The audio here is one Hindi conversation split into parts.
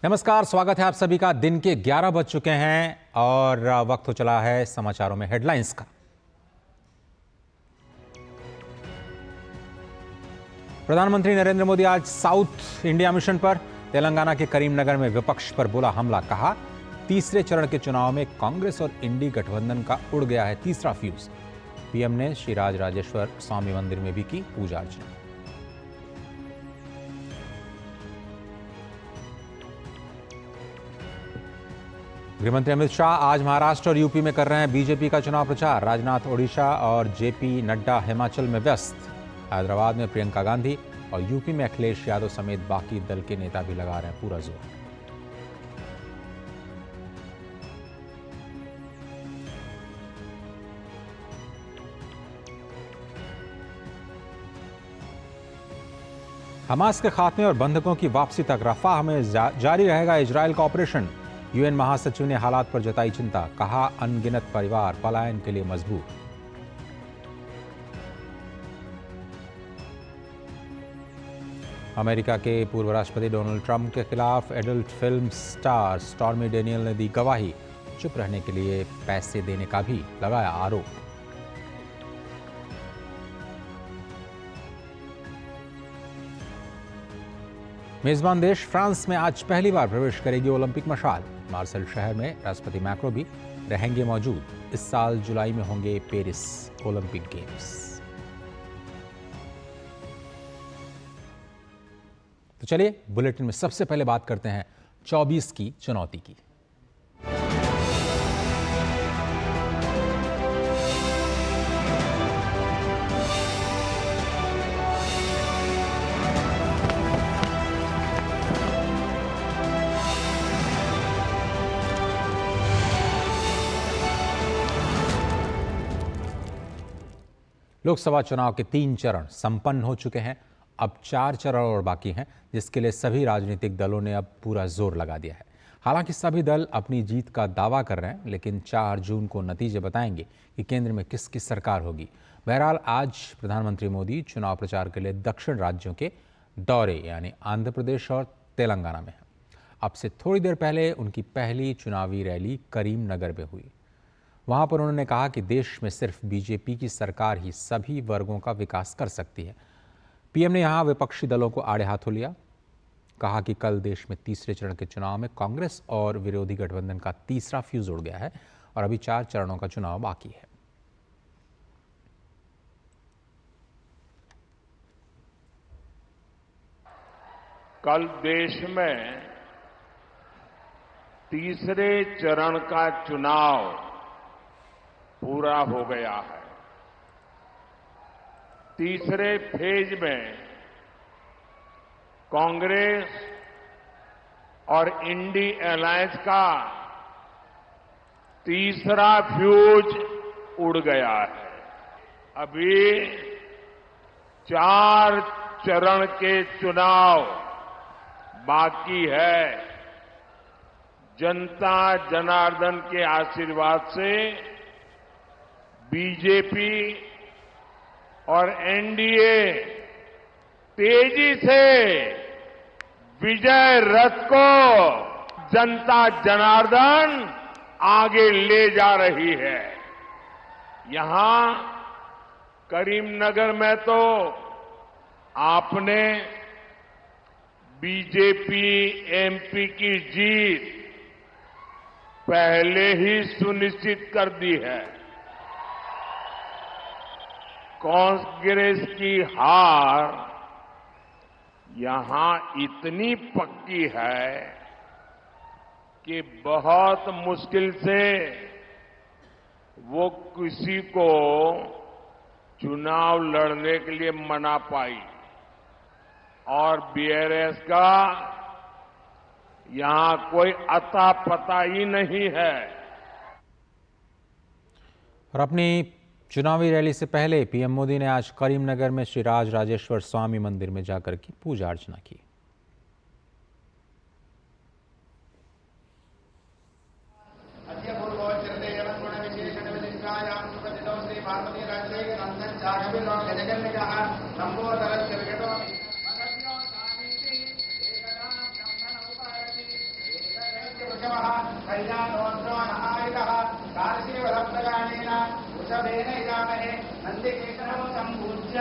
नमस्कार, स्वागत है आप सभी का। दिन के 11 बज चुके हैं और वक्त हो चला है समाचारों में हेडलाइंस का। प्रधानमंत्री नरेंद्र मोदी आज साउथ इंडिया मिशन पर। तेलंगाना के करीमनगर में विपक्ष पर बोला हमला, कहा तीसरे चरण के चुनाव में कांग्रेस और इंडी गठबंधन का उड़ गया है तीसरा फ्यूज। पीएम ने श्री राज राजेश्वर स्वामी मंदिर में भी की पूजा अर्चना। गृहमंत्री अमित शाह आज महाराष्ट्र और यूपी में कर रहे हैं बीजेपी का चुनाव प्रचार। राजनाथ ओडिशा और जेपी नड्डा हिमाचल में व्यस्त। हैदराबाद में प्रियंका गांधी और यूपी में अखिलेश यादव समेत बाकी दल के नेता भी लगा रहे हैं पूरा जोर। हमास के खात्मे और बंधकों की वापसी तक रफाह में जारी रहेगा इजरायल का ऑपरेशन। यूएन महासचिव ने हालात पर जताई चिंता, कहा अनगिनत परिवार पलायन के लिए मजबूर। अमेरिका के पूर्व राष्ट्रपति डोनाल्ड ट्रंप के खिलाफ adult film star stormy Daniel ने दी गवाही। चुप रहने के लिए पैसे देने का भी लगाया आरोप। मेजबान देश फ्रांस में आज पहली बार प्रवेश करेगी ओलंपिक मशाल। मार्सेल शहर में राष्ट्रपति मैक्रो भी रहेंगे मौजूद। इस साल जुलाई में होंगे पेरिस ओलंपिक गेम्स। तो चलिए बुलेटिन में सबसे पहले बात करते हैं 24 की चुनौती की। लोकसभा चुनाव के 3 चरण संपन्न हो चुके हैं। अब 4 चरण और बाकी हैं, जिसके लिए सभी राजनीतिक दलों ने अब पूरा जोर लगा दिया है। हालांकि सभी दल अपनी जीत का दावा कर रहे हैं, लेकिन 4 जून को नतीजे बताएंगे कि केंद्र में किसकी सरकार होगी। बहरहाल आज प्रधानमंत्री मोदी चुनाव प्रचार के लिए दक्षिण राज्यों के दौरे यानी आंध्र प्रदेश और तेलंगाना में हैं। अब से थोड़ी देर पहले उनकी पहली चुनावी रैली करीमनगर में हुई। वहां पर उन्होंने कहा कि देश में सिर्फ बीजेपी की सरकार ही सभी वर्गों का विकास कर सकती है। पीएम ने यहां विपक्षी दलों को आड़े हाथों लिया। कहा कि कल देश में तीसरे चरण के चुनाव में कांग्रेस और विरोधी गठबंधन का तीसरा फ्यूज उड़ गया है और अभी 4 चरणों का चुनाव बाकी है। कल देश में तीसरे चरण का चुनाव पूरा हो गया है। तीसरे फेज में कांग्रेस और इंडी अलायंस का तीसरा फ्यूज उड़ गया है। अभी 4 चरण के चुनाव बाकी है। जनता जनार्दन के आशीर्वाद से बीजेपी और एनडीए तेजी से विजय रथ को जनता जनार्दन आगे ले जा रही है। यहां करीमनगर में तो आपने बीजेपी एमपी की जीत पहले ही सुनिश्चित कर दी है। कांग्रेस की हार यहां इतनी पक्की है कि बहुत मुश्किल से वो किसी को चुनाव लड़ने के लिए मना पाई और बीआरएस का यहां कोई अता पता ही नहीं है। और अपनी चुनावी रैली से पहले पीएम मोदी ने आज करीमनगर में श्री राज राजेश्वर स्वामी मंदिर में जाकर की पूजा अर्चना की। केशवः कल्याणोऽस्त्रोणहारितः कार्षीवरप्रगाणेन वृषभेन इदामहे नन्दिकेशवं सम्पूज्य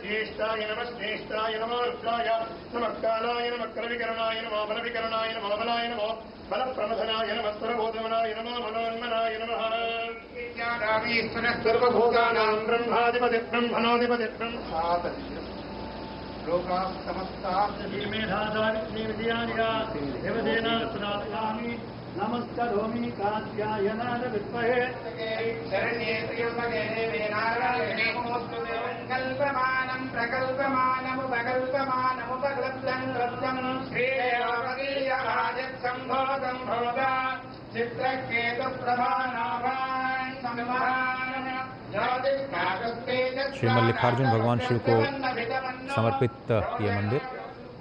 ज्येष्ठाय नमः श्रेष्ठाय नमः रुद्राय नमः कालाय नमः करविकरणाय नमः बलविकरणाय नमः बलाय नमः बलप्रमथनाय नमः स्वरबोधमनाय नमः मनोन्मनाय नमः सर्वभूतानां ब्रह्माधिपति ब्रह्मणोऽधिपति लोकाः समस्ताः श्रीमेधासावित्रीविजयानिका देवदेना सुरागामि नमस्करोमि कात्यायनाय विद्महे शरण्ये त्र्यम्बके देवे नारायणे नमोस्तुते कल्पमानं प्रकल्पमानमुपकल्पमानमुपकल्प्यं कृत्यं श्रीदेवपदीयभाजत्सम्भोगं भवता चित्रकेतुप्रभानाभान् सम्महान् श्री मल्लिकार्जुन भगवान शिव को समर्पित ये मंदिर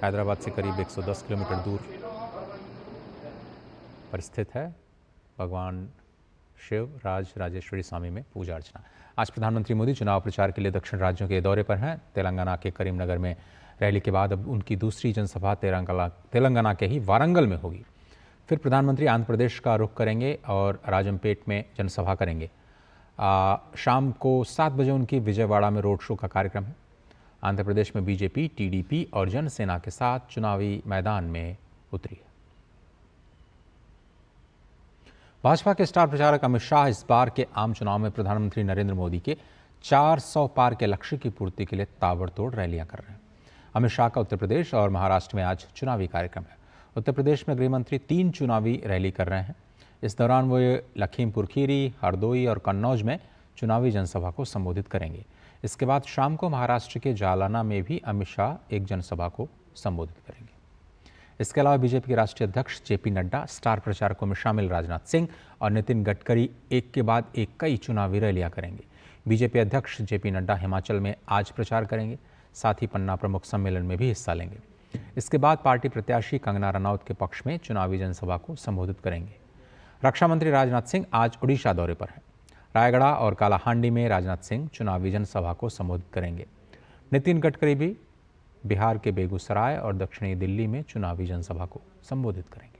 हैदराबाद से करीब 110 किलोमीटर दूर पर स्थित है। भगवान शिव राजेश्वरी स्वामी में पूजा अर्चना। आज प्रधानमंत्री मोदी चुनाव प्रचार के लिए दक्षिण राज्यों के दौरे पर हैं। तेलंगाना के करीमनगर में रैली के बाद अब उनकी दूसरी जनसभा तेलंगाना के ही वारंगल में होगी। फिर प्रधानमंत्री आंध्र प्रदेश का रुख करेंगे और राजमपेट में जनसभा करेंगे। शाम को 7 बजे उनकी विजयवाड़ा में रोड शो का कार्यक्रम है। आंध्र प्रदेश में बीजेपी, टीडीपी और जनसेना के साथ चुनावी मैदान में उतरी है। भाजपा के स्टार प्रचारक अमित शाह इस बार के आम चुनाव में प्रधानमंत्री नरेंद्र मोदी के 400 पार के लक्ष्य की पूर्ति के लिए ताबड़तोड़ रैलियां कर रहे हैं। अमित शाह का उत्तर प्रदेश और महाराष्ट्र में आज चुनावी कार्यक्रम है। उत्तर प्रदेश में गृहमंत्री 3 चुनावी रैली कर रहे हैं। इस दौरान वो लखीमपुर खीरी, हरदोई और कन्नौज में चुनावी जनसभा को संबोधित करेंगे। इसके बाद शाम को महाराष्ट्र के जालना में भी अमित शाह एक जनसभा को संबोधित करेंगे। इसके अलावा बीजेपी के राष्ट्रीय अध्यक्ष जेपी नड्डा, स्टार प्रचारकों में शामिल राजनाथ सिंह और नितिन गडकरी एक के बाद एक कई चुनावी रैलियां करेंगे। बीजेपी अध्यक्ष जेपी नड्डा हिमाचल में आज प्रचार करेंगे, साथ ही पन्ना प्रमुख सम्मेलन में भी हिस्सा लेंगे। इसके बाद पार्टी प्रत्याशी कंगना रनौत के पक्ष में चुनावी जनसभा को संबोधित करेंगे। रक्षा मंत्री राजनाथ सिंह आज ओडिशा दौरे पर हैं। रायगढ़ और कालाहांडी में राजनाथ सिंह चुनावी जनसभा को संबोधित करेंगे। नितिन गडकरी भी बिहार के बेगूसराय और दक्षिणी दिल्ली में चुनावी जनसभा को संबोधित करेंगे।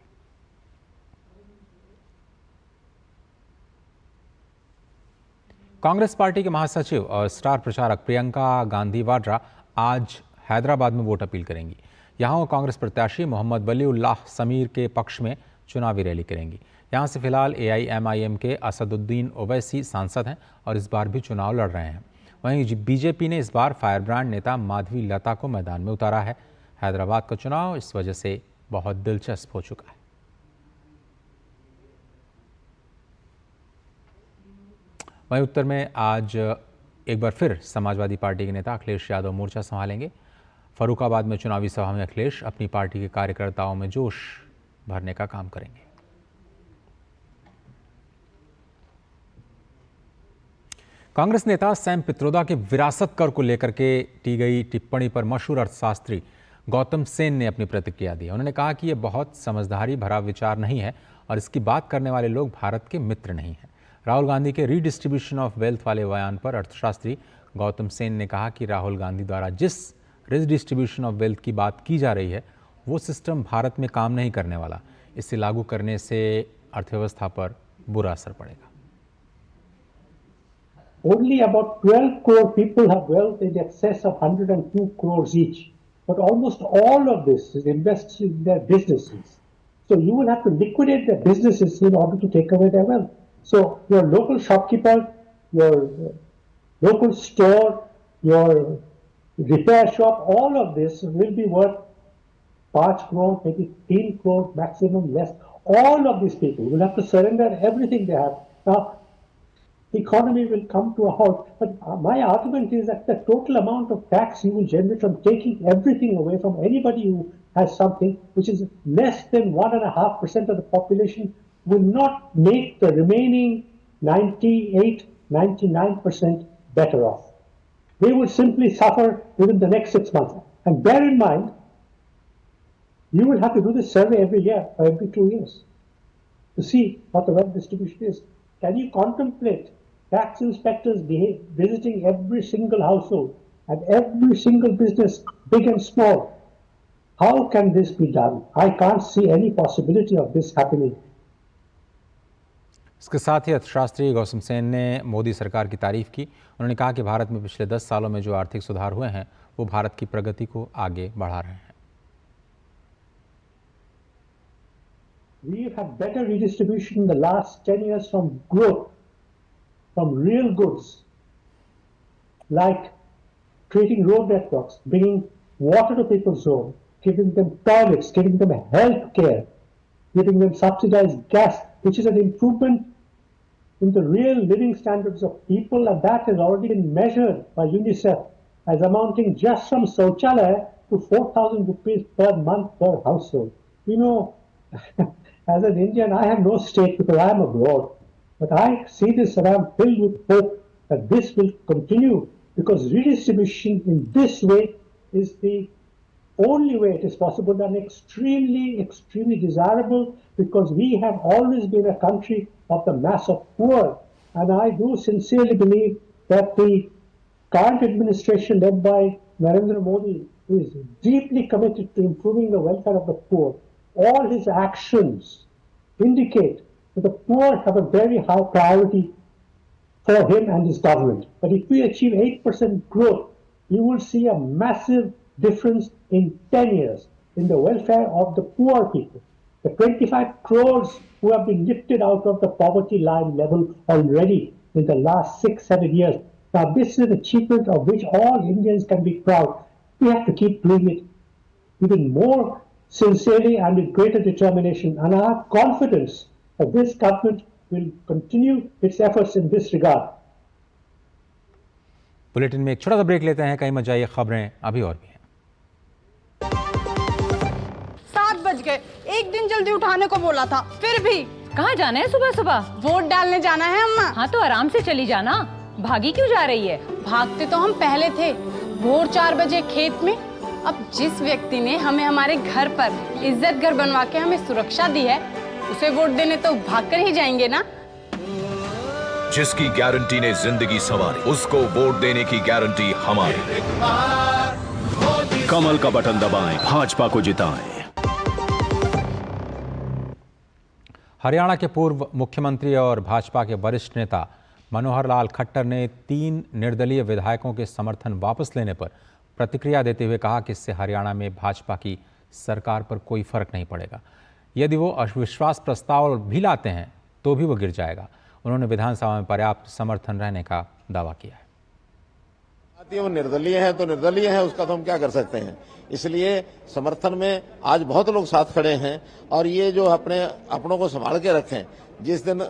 कांग्रेस पार्टी के महासचिव और स्टार प्रचारक प्रियंका गांधी वाड्रा आज हैदराबाद में वोट अपील करेंगी। यहां वो कांग्रेस प्रत्याशी मोहम्मद वलीउल्लाह समीर के पक्ष में चुनावी रैली करेंगी। यहां से फिलहाल AIMIM के असदुद्दीन ओवैसी सांसद हैं और इस बार भी चुनाव लड़ रहे हैं। वहीं बीजेपी ने इस बार फायरब्रांड नेता माधवी लता को मैदान में उतारा है। हैदराबाद का चुनाव इस वजह से बहुत दिलचस्प हो चुका है। वहीं उत्तर में आज एक बार फिर समाजवादी पार्टी के नेता अखिलेश यादव मोर्चा संभालेंगे। फर्रुखाबाद में चुनावी सभा में अखिलेश अपनी पार्टी के कार्यकर्ताओं में जोश भरने का काम करेंगे। कांग्रेस नेता सैम पित्रोदा के विरासत कर को लेकर के की गई टिप्पणी पर मशहूर अर्थशास्त्री गौतम सेन ने अपनी प्रतिक्रिया दी। उन्होंने कहा कि यह बहुत समझदारी भरा विचार नहीं है और इसकी बात करने वाले लोग भारत के मित्र नहीं हैं। राहुल गांधी के रीडिस्ट्रीब्यूशन ऑफ वेल्थ वाले बयान पर अर्थशास्त्री गौतम सेन ने कहा कि राहुल गांधी द्वारा जिस रीडिस्ट्रीब्यूशन ऑफ वेल्थ की बात की जा रही है वो सिस्टम भारत में काम नहीं करने वाला। इसे लागू करने से अर्थव्यवस्था पर बुरा असर पड़ेगा। Only about 12 crore people have wealth in excess of 102 crores each. But almost all of this is invested in their businesses. So you will have to liquidate their businesses in order to take away their wealth. So your local shopkeeper, your local store, your repair shop, all of this will be worth 5 crore, maybe 10 crore maximum less. All of these people will have to surrender everything they have. Now, the economy will come to a halt. But my argument is that the total amount of tax you will generate from taking everything away from anybody who has something, which is less than 1.5% of the population, will not make the remaining 98, 99% better off. They will simply suffer within the next 6 months. And bear in mind, you will have to do this survey every year or every 2 years to see what the wealth distribution is. Can you contemplate tax inspectors visiting every single household and every single business, big and small, How can this be done? I can't see any possibility of this happening. इसके साथ ही अर्थशास्त्री गौतम सेन ने मोदी सरकार की तारीफ की। उन्होंने कहा कि भारत में पिछले 10 सालों में जो आर्थिक सुधार हुए हैं वो भारत की प्रगति को आगे बढ़ा रहे हैं। We've had better redistribution in the last 10 years from growth, from real goods, like creating road networks, bringing water to people's home, giving them toilets, giving them health care, giving them subsidized gas, which is an improvement in the real living standards of people, and that has already been measured by UNICEF as amounting just from Shauchalaya to 4,000 rupees per month per household. You know, as an Indian, I have no stake because I am abroad, but I see this and I am filled with hope that this will continue, because redistribution in this way is the only way it is possible and extremely, extremely desirable, because we have always been a country of the mass of poor. And I do sincerely believe that the current administration led by Narendra Modi is deeply committed to improving the welfare of the poor. All his actions indicate that the poor have a very high priority for him and his government. But if we achieve 8% growth, you will see a massive difference in 10 years in the welfare of the poor people. The 25 crores who have been lifted out of the poverty line level already in the last 6-7 years. Now, this is an achievement of which all Indians can be proud. We have to keep doing it even more sincerely and with greater determination. And I have confidence that this government will continue its efforts in this regard. Bulletin में एक छोटा सा ब्रेक लेते हैं। कहीं मत जाइए, खबरें अभी और भी हैं। 7 बज गए, एक दिन जल्दी उठाने को बोला था, फिर भी। कहाँ जाना है सुबह सुबह? वोट डालने जाना है अम्मा। हाँ तो आराम से चली जाना, भागी क्यों जा रही है? भागते तो हम पहले थे, भोर 4 बजे खेत में। अब जिस व्यक्ति ने हमें हमारे घर पर इज्जत घर बनवा के हमें सुरक्षा दी है, उसे वोट देने तो भागकर ही जाएंगे ना। जिसकी गारंटी ने जिंदगी संवारी, उसको वोट देने की गारंटी हमारी। कमल का बटन दबाएं, भाजपा को जिताएं। हरियाणा के पूर्व मुख्यमंत्री और भाजपा के वरिष्ठ नेता मनोहर लाल खट्टर ने 3 निर्दलीय विधायकों के समर्थन वापस लेने पर प्रतिक्रिया देते हुए कहा कि इससे हरियाणा में भाजपा की सरकार पर कोई फर्क नहीं पड़ेगा। यदि वो अविश्वास प्रस्ताव भी लाते हैं तो भी वो गिर जाएगा। उन्होंने विधानसभा में पर्याप्त समर्थन रहने का दावा किया है। वो निर्दलीय है तो निर्दलीय है, उसका तो हम क्या कर सकते हैं। इसलिए समर्थन में आज बहुत लोग साथ खड़े हैं, और ये जो अपनों को संभाल के रखें, जिस दिन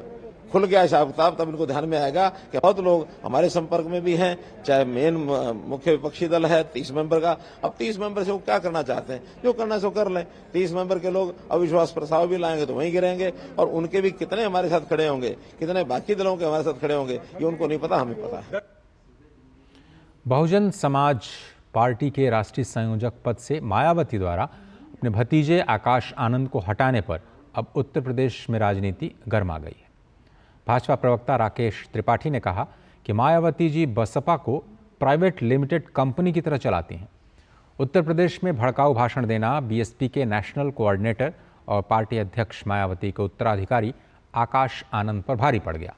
खुल गया हिसाब किताब तब इनको ध्यान में आएगा कि बहुत लोग हमारे संपर्क में भी हैं, चाहे मेन मुख्य विपक्षी दल है 30 मेंबर का। अब 30 मेंबर से वो क्या करना चाहते हैं, जो करना है सो कर लें। 30 मेंबर के लोग अविश्वास प्रस्ताव भी लाएंगे तो वहीं गिरेंगे, और उनके भी कितने हमारे साथ खड़े होंगे, कितने बाकी दलों के हमारे साथ खड़े होंगे, ये उनको नहीं पता, हमें पता है। बहुजन समाज पार्टी के राष्ट्रीय संयोजक पद से मायावती द्वारा अपने भतीजे आकाश आनंद को हटाने पर अब उत्तर प्रदेश में राजनीति गर्मा गई है। भाजपा प्रवक्ता राकेश त्रिपाठी ने कहा कि मायावती जी बसपा को प्राइवेट लिमिटेड कंपनी की तरह चलाती हैं। उत्तर प्रदेश में भड़काऊ भाषण देना बीएसपी के नेशनल कोऑर्डिनेटर और पार्टी अध्यक्ष मायावती के उत्तराधिकारी आकाश आनंद पर भारी पड़ गया।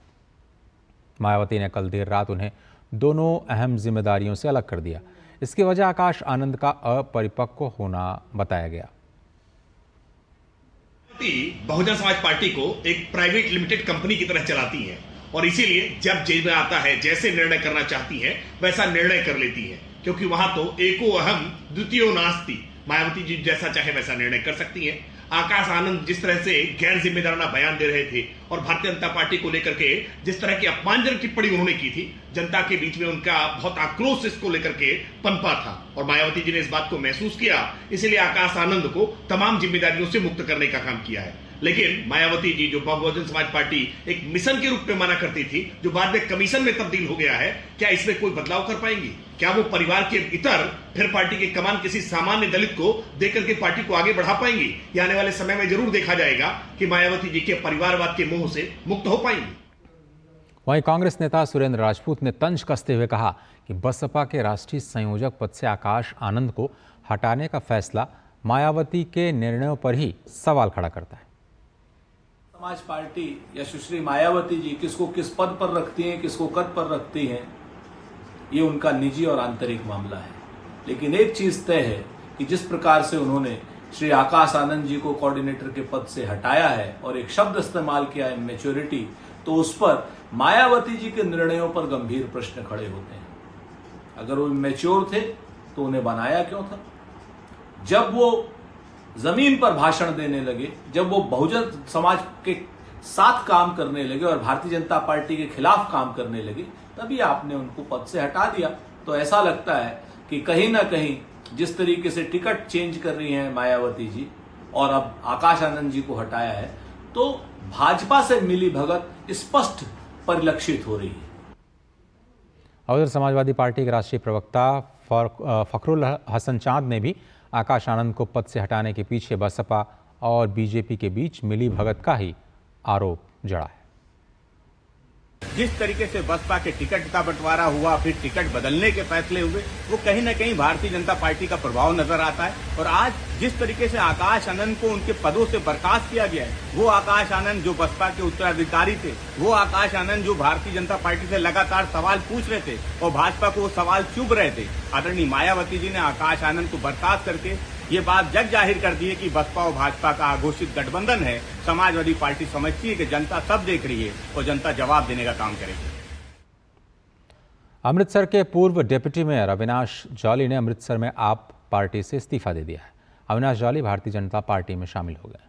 मायावती ने कल देर रात उन्हें दोनों अहम जिम्मेदारियों से अलग कर दिया। इसकी वजह आकाश आनंद का अपरिपक्व होना बताया गया। बहुजन समाज पार्टी को एक प्राइवेट लिमिटेड कंपनी की तरह चलाती है, और इसीलिए जब जेल में आता है जैसे निर्णय करना चाहती है वैसा निर्णय कर लेती है, क्योंकि वहां तो एको अहम द्वितीयो नास्ति। मायावती जी जैसा चाहे वैसा निर्णय कर सकती हैं। आकाश आनंद जिस तरह से गैर जिम्मेदाराना बयान दे रहे थे और भारतीय जनता पार्टी को लेकर के जिस तरह की अपमानजनक टिप्पणी उन्होंने की थी, जनता के बीच में उनका बहुत आक्रोश इसको लेकर के पनपा था, और मायावती जी ने इस बात को महसूस किया। इसलिए आकाश आनंद को तमाम जिम्मेदारियों से मुक्त करने का काम किया है। लेकिन मायावती जी, जो बहुजन समाज पार्टी एक मिशन के रूप में माना करती थी, जो बाद में कमीशन में तब्दील हो गया है, क्या इसमें कोई बदलाव कर पाएंगी? क्या वो परिवार के इतर फिर पार्टी के कमान किसी सामान्य दलित को देकर के पार्टी को आगे बढ़ा पाएंगी? या आने वाले समय में जरूर देखा जाएगा कि मायावती जी के परिवारवाद के मोह से मुक्त हो पाएंगी। वहीं कांग्रेस नेता सुरेंद्र राजपूत ने तंज कसते हुए कहा कि बसपा के राष्ट्रीय संयोजक पद से आकाश आनंद को हटाने का फैसला मायावती के निर्णयों पर ही सवाल खड़ा करता है। समाज पार्टी या सुश्री मायावती जी किसको किस पद पर रखती हैं, किसको कद पर रखती हैं, ये उनका निजी और आंतरिक मामला है। लेकिन एक चीज तय है कि जिस प्रकार से उन्होंने श्री आकाश आनंद जी को कोऑर्डिनेटर के पद से हटाया है और एक शब्द इस्तेमाल किया है मैच्योरिटी, तो उस पर मायावती जी के निर्णयों पर गंभीर प्रश्न खड़े होते हैं। अगर वो मैच्योर थे तो उन्हें बनाया क्यों था? जब वो जमीन पर भाषण देने लगे, जब वो बहुजन समाज के साथ काम करने लगे और भारतीय जनता पार्टी के खिलाफ काम करने लगे, तभी आपने उनको पद से हटा दिया। तो ऐसा लगता है कि कहीं ना कहीं जिस तरीके से टिकट चेंज कर रही हैं मायावती जी और अब आकाश आनंद जी को हटाया है, तो भाजपा से मिली भगत स्पष्ट परिलक्षित हो रही है। उधर समाजवादी पार्टी के राष्ट्रीय प्रवक्ता फखरुल हसन चांद ने भी आकाश आनंद को पद से हटाने के पीछे बसपा और बीजेपी के बीच मिली भगत का ही आरोप जड़ा है। जिस तरीके से बसपा के टिकट का बंटवारा हुआ, फिर टिकट बदलने के फैसले हुए, वो कहीं न कहीं भारतीय जनता पार्टी का प्रभाव नजर आता है। और आज जिस तरीके से आकाश आनंद को उनके पदों से बर्खास्त किया गया है, वो आकाश आनंद जो बसपा के उत्तराधिकारी थे, वो आकाश आनंद जो भारतीय जनता पार्टी से लगातार सवाल पूछ रहे थे और भाजपा को वो सवाल चुभ रहे थे, आदरणीय मायावती जी ने आकाश आनंद को बर्खास्त करके ये बात जग जाहिर कर दी है कि बसपा और भाजपा का घोषित गठबंधन है। समाजवादी पार्टी समझती है कि जनता सब देख रही है और जनता जवाब देने का काम करेगी। अमृतसर के पूर्व डिप्टी मेयर अविनाश जॉली ने अमृतसर में आप पार्टी से इस्तीफा दे दिया है। अविनाश जॉली भारतीय जनता पार्टी में शामिल हो गए।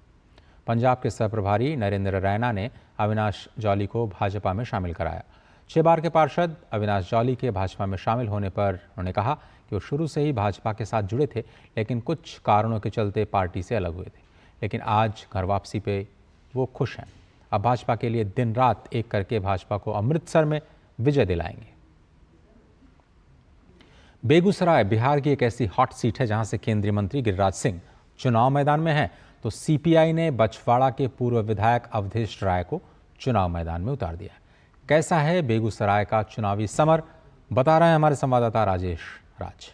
पंजाब के सहप्रभारी नरेंद्र रैना ने अविनाश जॉली को भाजपा में शामिल कराया। 6 बार के पार्षद अविनाश जॉली के भाजपा में शामिल होने पर उन्होंने कहा कि वो शुरू से ही भाजपा के साथ जुड़े थे, लेकिन कुछ कारणों के चलते पार्टी से अलग हुए थे। लेकिन आज घर वापसी पे वो खुश हैं। अब भाजपा के लिए दिन रात एक करके भाजपा को अमृतसर में विजय दिलाएंगे। बेगूसराय बिहार की एक ऐसी हॉट सीट है जहां से केंद्रीय मंत्री गिरिराज सिंह चुनाव मैदान में हैं, तो सीपीआई ने बछवाड़ा के पूर्व विधायक अवधेश राय को चुनाव मैदान में उतार दिया है। कैसा है बेगूसराय का चुनावी समर, बता रहे हैं हमारे संवाददाता राजेश राज।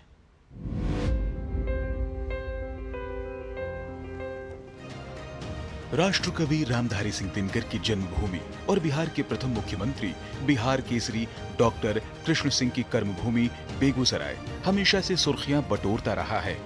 राष्ट्रकवि रामधारी सिंह दिनकर की जन्मभूमि और बिहार के प्रथम मुख्यमंत्री बिहार केसरी डॉक्टर कृष्ण सिंह की कर्मभूमि बेगूसराय हमेशा से सुर्खियां बटोरता रहा है।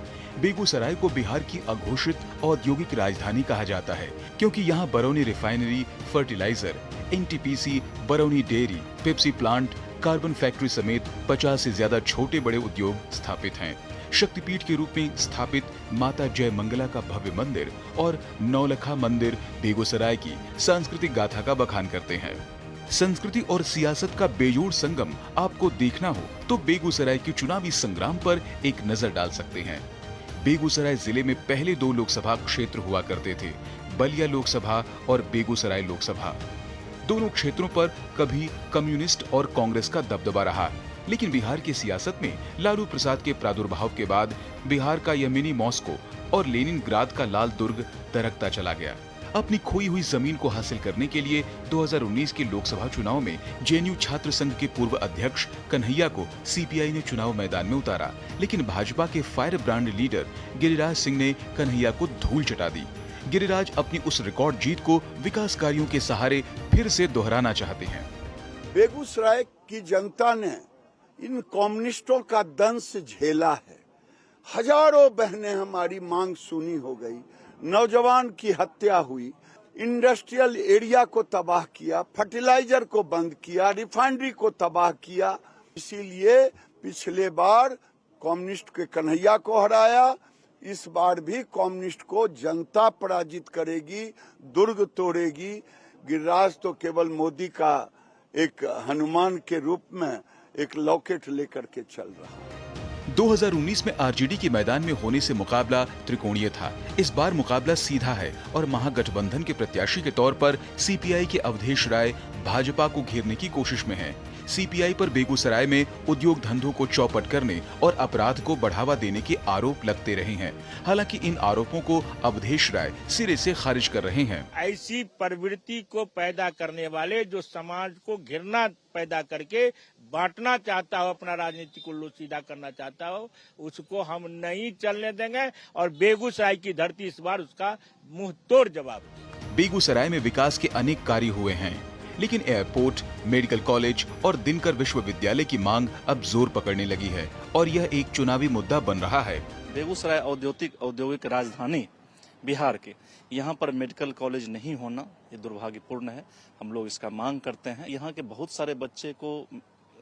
बेगूसराय को बिहार की अघोषित औद्योगिक राजधानी कहा जाता है, क्योंकि यहाँ Barauni refinery, fertiliser, NTPC, Barauni dairy, Pepsi plant, carbon factory समेत 50 से ज्यादा छोटे बड़े उद्योग स्थापित हैं। शक्तिपीठ के रूप में स्थापित माता जय मंगला का भव्य मंदिर और नौलखा मंदिर बेगूसराय की सांस्कृतिक गाथा का बखान करते हैं। संस्कृति और सियासत का बेजोड़ संगम आपको देखना हो तो बेगूसराय के चुनावी संग्राम पर एक नजर डाल सकते हैं। बेगूसराय जिले में पहले 2 लोकसभा क्षेत्र हुआ करते थे, बलिया लोकसभा और बेगूसराय लोकसभा। दोनों क्षेत्रों पर कभी कम्युनिस्ट और कांग्रेस का दबदबा रहा, लेकिन बिहार की सियासत में लालू प्रसाद के प्रादुर्भाव के बाद बिहार का यह मिनी मॉस्को और लेनिनग्राद का लाल दुर्ग दरकता चला गया। अपनी खोई हुई जमीन को हासिल करने के लिए 2019 के लोकसभा चुनाव में जेएनयू छात्र संघ के पूर्व अध्यक्ष कन्हैया को सीपीआई ने चुनाव मैदान में उतारा, लेकिन भाजपा के fire brand leader Giriraj Singh ने कन्हैया को धूल चटा दी। गिरिराज अपनी उस रिकॉर्ड जीत को विकास कार्यों के सहारे फिर से दोहराना चाहते हैं। बेगूसराय की जनता ने इन कम्युनिस्टों का दंश झेला है। हजारों बहनें हमारी मांग सुनी हो गई, नौजवान की हत्या हुई, इंडस्ट्रियल एरिया को तबाह किया, फर्टिलाइजर को बंद किया, रिफाइनरी को तबाह किया। इसीलिए पिछले बार कम्युनिस्ट के कन्हैया को हराया, इस बार भी कम्युनिस्ट को जनता पराजित करेगी, दुर्ग तोड़ेगी। गिरिराज तो केवल मोदी का एक हनुमान के रूप में एक लॉकेट लेकर के चल रहा है। 2019 में आरजेडी के मैदान में होने से मुकाबला त्रिकोणीय था। इस बार मुकाबला सीधा है और महागठबंधन के प्रत्याशी के तौर पर सीपीआई के अवधेश राय भाजपा को घेरने की कोशिश में हैं। सीपीआई पर बेगूसराय में उद्योग धंधों को चौपट करने और अपराध को बढ़ावा देने के आरोप लगते रहे हैं। हालांकि इन आरोपों को अवधेश राय सिरे से खारिज कर रहे हैं। ऐसी प्रवृत्ति को पैदा करने वाले जो समाज को घृणा पैदा करके बांटना चाहता हो, अपना राजनीतिक उल्लू सीधा करना चाहता हो, उसको हम नहीं चलने देंगे और बेगूसराय की धरती इस बार उसका मुंह तोड़ जवाब देगी। बेगूसराय में विकास के अनेक कार्य हुए हैं, लेकिन एयरपोर्ट, मेडिकल कॉलेज और दिनकर विश्वविद्यालय की मांग अब जोर पकड़ने लगी है और यह एक चुनावी मुद्दा बन रहा है। बेगूसराय औद्योगिक राजधानी बिहार के, यहाँ पर मेडिकल कॉलेज नहीं होना ये दुर्भाग्यपूर्ण है। हम लोग इसका मांग करते हैं। यहाँ के बहुत सारे बच्चे को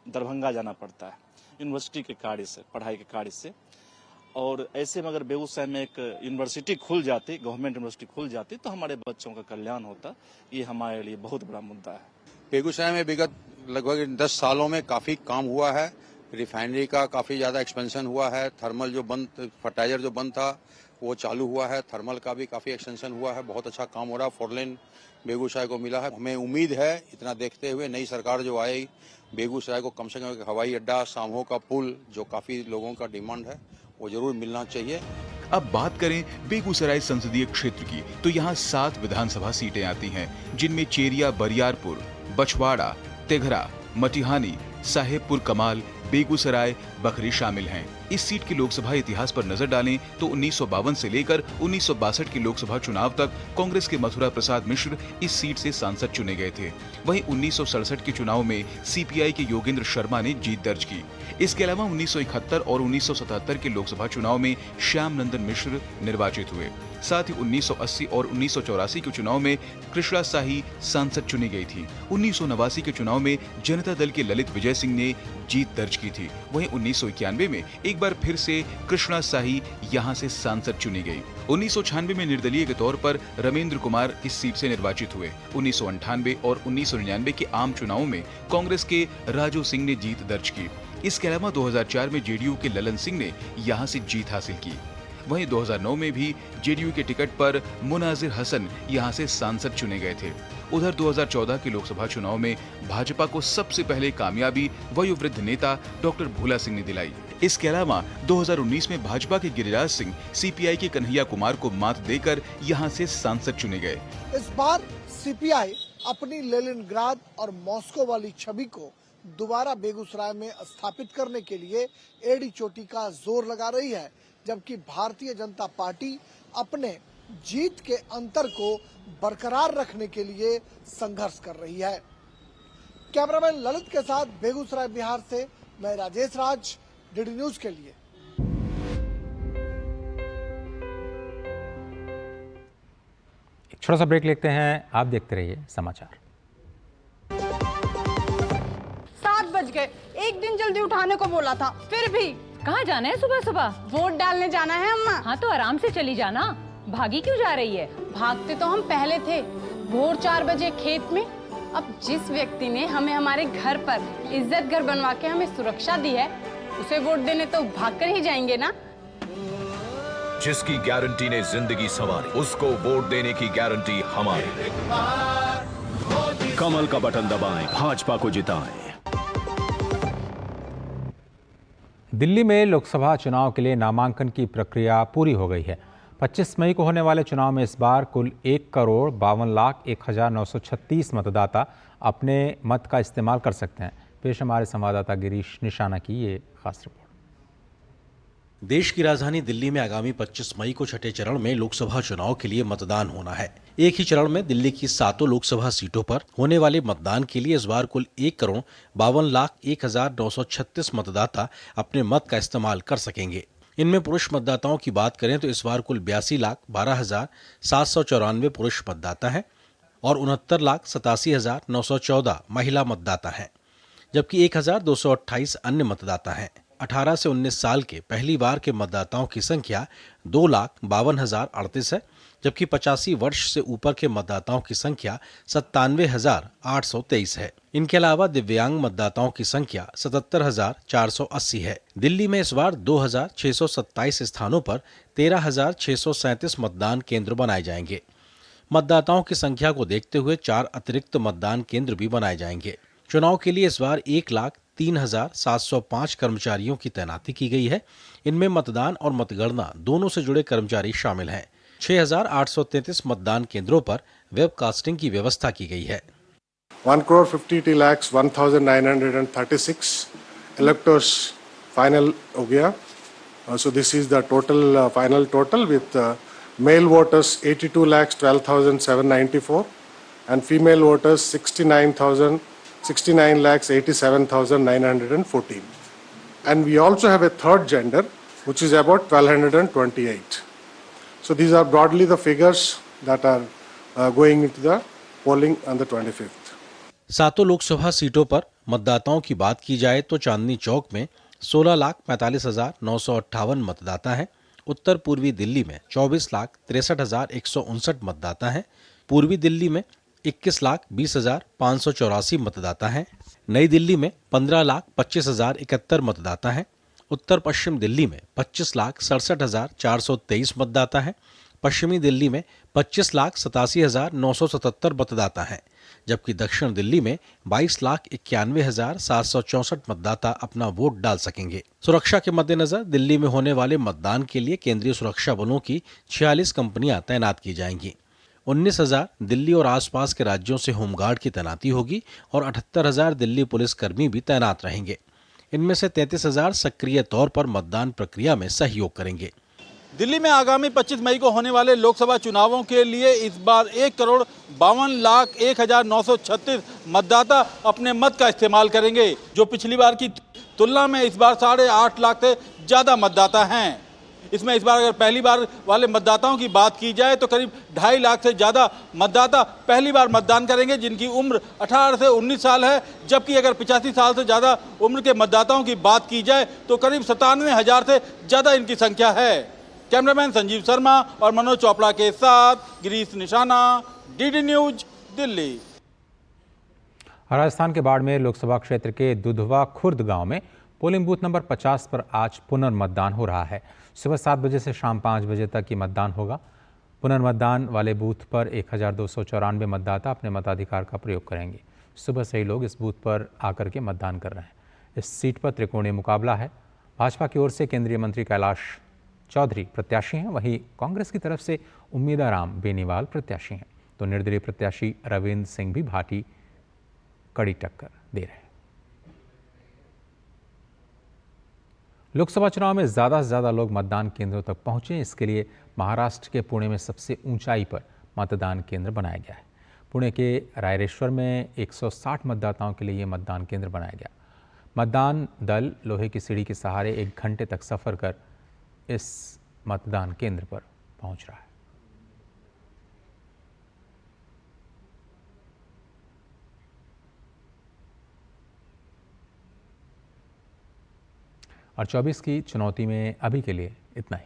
दरभंगा जाना पड़ता है यूनिवर्सिटी के कार्य से, पढ़ाई के कार्य से, और ऐसे में अगर बेगूसराय में एक यूनिवर्सिटी खुल जाती, गवर्नमेंट यूनिवर्सिटी खुल जाती, तो हमारे बच्चों का कल्याण होता। ये हमारे लिए बहुत बड़ा मुद्दा है। बेगूसराय में विगत लगभग 10 सालों में काफी काम हुआ है। रिफाइनरी का काफी ज्यादा एक्सपेंशन हुआ है। थर्मल जो बंद, फर्टाइजर जो बंद था वो चालू हुआ है। थर्मल का भी काफी एक्सटेंशन हुआ है। बहुत अच्छा काम हो रहा है। 4 लेन बेगूसराय को मिला है। हमें उम्मीद है इतना देखते हुए नई सरकार जो आएगी, बेगूसराय को कम से कम हवाई अड्डा, सामहो का पुल, जो काफी लोगों का डिमांड है, वो जरूर मिलना चाहिए। अब बात करें बेगूसराय संसदीय क्षेत्र की, तो यहाँ 7 विधानसभा सीटें आती हैं, जिनमें चेरिया, बरियारपुर, बछवाड़ा, तेघरा, मटिहानी, साहेबपुर कमाल, बेगूसराय, बखरी शामिल हैं। इस सीट के लोकसभा इतिहास पर नजर डालें तो 1952 से लेकर 1962 के लोकसभा चुनाव तक कांग्रेस के मथुरा प्रसाद मिश्र इस सीट से सांसद चुने गए थे। वहीं 1967 के चुनाव में सीपीआई के योगेंद्र शर्मा ने जीत दर्ज की। इसके अलावा 1971 और 1977 के लोकसभा चुनाव में श्याम नंदन मिश्र निर्वाचित हुए। साथ ही 1980 और 1984 के चुनाव में कृष्णा शाही सांसद चुनी गई थी। 1989 के चुनाव में जनता दल के ललित विजय सिंह ने जीत दर्ज की थी। वहीं 1991 में एक बार फिर से कृष्णा शाही यहां से सांसद चुनी गई। 1996 में निर्दलीय के तौर पर रमेंद्र कुमार इस सीट से निर्वाचित हुए। 1998 और 1999 के आम चुनावों में कांग्रेस के राजू सिंह ने जीत दर्ज की। इसके अलावा 2004 में जेडीयू के ललन सिंह ने यहां से जीत हासिल की। वहीं 2009 में भी जेडीयू के टिकट पर मुनाजिर हसन यहां से सांसद चुने गए थे। उधर 2014 के लोकसभा चुनाव में भाजपा को सबसे पहले कामयाबी वयोवृद्ध नेता डॉक्टर भूला सिंह ने दिलाई। इसके अलावा 2019 में भाजपा के गिरिराज सिंह सीपीआई के कन्हैया कुमार को मात देकर यहां से सांसद चुने गए। इस बार सीपीआई अपनी लेनिनग्राद और मॉस्को वाली छवि को दोबारा बेगूसराय में स्थापित करने के लिए एड़ी चोटी का जोर लगा रही है, जबकि भारतीय जनता पार्टी अपने जीत के अंतर को बरकरार रखने के लिए संघर्ष कर रही है। कैमरामैन ललित के साथ बेगूसराय बिहार से मैं राजेश राज, डीडी न्यूज के लिए। एक छोटा सा ब्रेक लेते हैं, आप देखते रहिए समाचार। 7 बज गए, एक दिन जल्दी उठाने को बोला था, फिर भी। कहाँ जाना है सुबह सुबह? वोट डालने जाना है अम्मा। हाँ तो आराम से चली जाना, भागी क्यों जा रही है? भागते तो हम पहले थे, भोर 4 बजे खेत में। अब जिस व्यक्ति ने हमें हमारे घर पर इज्जत घर बनवा के हमें सुरक्षा दी है, उसे वोट देने तो भाग कर ही जाएंगे ना। जिसकी गारंटी ने जिंदगी संवारी, उसको वोट देने की गारंटी हमारी। कमल का बटन दबाएं, भाजपा को जिताएं। दिल्ली में लोकसभा चुनाव के लिए नामांकन की प्रक्रिया पूरी हो गई है। 25 मई को होने वाले चुनाव में इस बार कुल 1,52,01,936 मतदाता अपने मत का इस्तेमाल कर सकते हैं। पेश हमारे संवाददाता गिरीश निशाना की ये खास रिपोर्ट। देश की राजधानी दिल्ली में आगामी 25 मई को छठे चरण में लोकसभा चुनाव के लिए मतदान होना है। एक ही चरण में दिल्ली की 7 लोकसभा सीटों पर होने वाले मतदान के लिए इस बार कुल 1,52,01,936 मतदाता अपने मत का इस्तेमाल कर सकेंगे। इनमें पुरुष मतदाताओं की बात करें तो इस बार कुल 82,12,794 पुरुष मतदाता हैं और 69,87,914 महिला मतदाता हैं, जबकि 1,228 अन्य मतदाता हैं। 18 से 19 साल के पहली बार के मतदाताओं की संख्या 2,52,038 है, जबकि 85 वर्ष से ऊपर के मतदाताओं की संख्या 97,823 है। इनके अलावा दिव्यांग मतदाताओं की संख्या 77,480 है। दिल्ली में इस बार 2,627 स्थानों पर 13,637 मतदान केंद्र बनाए जाएंगे। मतदाताओं की संख्या को देखते हुए 4 अतिरिक्त मतदान केंद्र भी बनाए जाएंगे। चुनाव के लिए इस बार 1,03,705 कर्मचारियों की तैनाती की गई है। इनमें मतदान और मतगणना दोनों से जुड़े कर्मचारी शामिल हैं। 6,833 मतदान केंद्रों पर वेबकास्टिंग की व्यवस्था की गई है। 1,50 lakhs 1,936 electors final हो गया. So this is the total final total with male voters 82 lakhs 12,794 and female voters 69 lakhs 87,914. And we also have a third gender which is about 1,228. So these are broadly the figures that are going into the polling on the 25th. सातों लोकसभा सीटों पर मतदाताओं की बात की जाए तो चांदनी चौक में 16,45,958 मतदाता हैं। उत्तर पूर्वी दिल्ली में 24,63,159 मतदाता हैं। पूर्वी दिल्ली में 21,20,584 मतदाता हैं। नई दिल्ली में 15,25,071 मतदाता हैं। उत्तर पश्चिम दिल्ली में 25,67,423 मतदाता हैं। पश्चिमी दिल्ली में 25,87,977 मतदाता हैं, जबकि दक्षिण दिल्ली में 22,91,764 मतदाता अपना वोट डाल सकेंगे। सुरक्षा के मद्देनजर दिल्ली में होने वाले मतदान के लिए केंद्रीय सुरक्षा बलों की 46 कंपनियां तैनात की जाएंगी। 19,000 दिल्ली और आसपास के राज्यों से होमगार्ड की तैनाती होगी और 78,000 दिल्ली पुलिसकर्मी भी तैनात रहेंगे। इनमें से 33,000 सक्रिय तौर पर मतदान प्रक्रिया में सहयोग करेंगे। दिल्ली में आगामी 25 मई को होने वाले लोकसभा चुनावों के लिए इस बार 1,52,01,936 मतदाता अपने मत का इस्तेमाल करेंगे, जो पिछली बार की तुलना में इस बार 8.5 लाख से ज़्यादा मतदाता हैं। इसमें इस बार अगर पहली बार वाले मतदाताओं की बात की जाए तो करीब 2.5 लाख से ज़्यादा मतदाता पहली बार मतदान करेंगे, जिनकी उम्र 18 से 19 साल है, जबकि अगर 85 साल से ज़्यादा उम्र के मतदाताओं की बात की जाए तो करीब 97,000 से ज़्यादा इनकी संख्या है। कैमरामैन संजीव शर्मा और मनोज चोपड़ा के साथ गिरीश निशाना, डीडी न्यूज, दिल्ली। राजस्थान के बाड़मेर लोकसभा क्षेत्र के दुधवा खुर्द गांव में पोलिंग बूथ नंबर 50 पर आज पुनर्मतदान हो रहा है। सुबह 7 बजे से शाम 5 बजे तक ये मतदान होगा। पुनर्मतदान वाले बूथ पर 1,294 मतदाता अपने मताधिकार का प्रयोग करेंगे। सुबह से ही लोग इस बूथ पर आकर के मतदान कर रहे हैं। इस सीट पर त्रिकोणीय मुकाबला है। भाजपा की ओर से केंद्रीय मंत्री कैलाश चौधरी प्रत्याशी हैं, वहीं कांग्रेस की तरफ से उम्मीदाराम बेनीवाल प्रत्याशी हैं, तो निर्दलीय प्रत्याशी रविंद्र सिंह भी भाटी कड़ी टक्कर दे रहे हैं। लोकसभा चुनाव में ज़्यादा से ज़्यादा लोग मतदान केंद्रों तक पहुंचे, इसके लिए महाराष्ट्र के पुणे में सबसे ऊंचाई पर मतदान केंद्र बनाया गया है। पुणे के रायरेश्वर में 160 मतदाताओं के लिए ये मतदान केंद्र बनाया गया। मतदान दल लोहे की सीढ़ी के सहारे 1 घंटे तक सफ़र कर इस मतदान केंद्र पर पहुंच रहा है। और 24 की चुनौती में अभी के लिए इतना ही।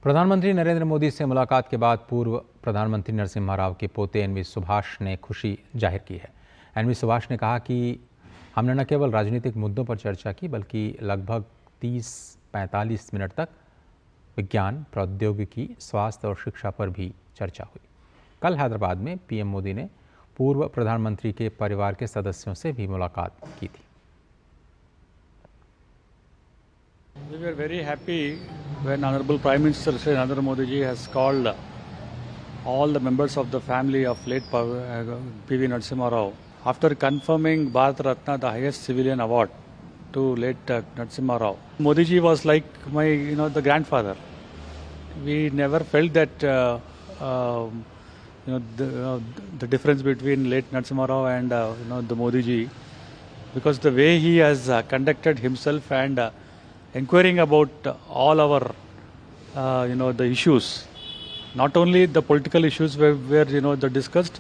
प्रधानमंत्री नरेंद्र मोदी से मुलाकात के बाद पूर्व प्रधानमंत्री नरसिम्हा राव के पोते एनवी सुभाष ने खुशी जाहिर की है। एनवी सुभाष ने कहा कि हमने न केवल राजनीतिक मुद्दों पर चर्चा की, बल्कि लगभग 30-45 मिनट तक विज्ञान, प्रौद्योगिकी, स्वास्थ्य और शिक्षा पर भी चर्चा हुई। कल हैदराबाद में पीएम मोदी ने पूर्व प्रधानमंत्री के परिवार के सदस्यों से भी मुलाकात की थी। We were very happy when Honorable Prime Minister Shri Narendra Modi ji has called all the members of the family of late P.V. Narasimha Rao after confirming Bharat Ratna, the highest civilian award, to late Narasimha Rao. Modi ji was like my, the grandfather. We never felt that the difference between late Narasimha Rao and the Modi ji, because the way he has conducted himself and inquiring about all our the issues, not only the political issues where they discussed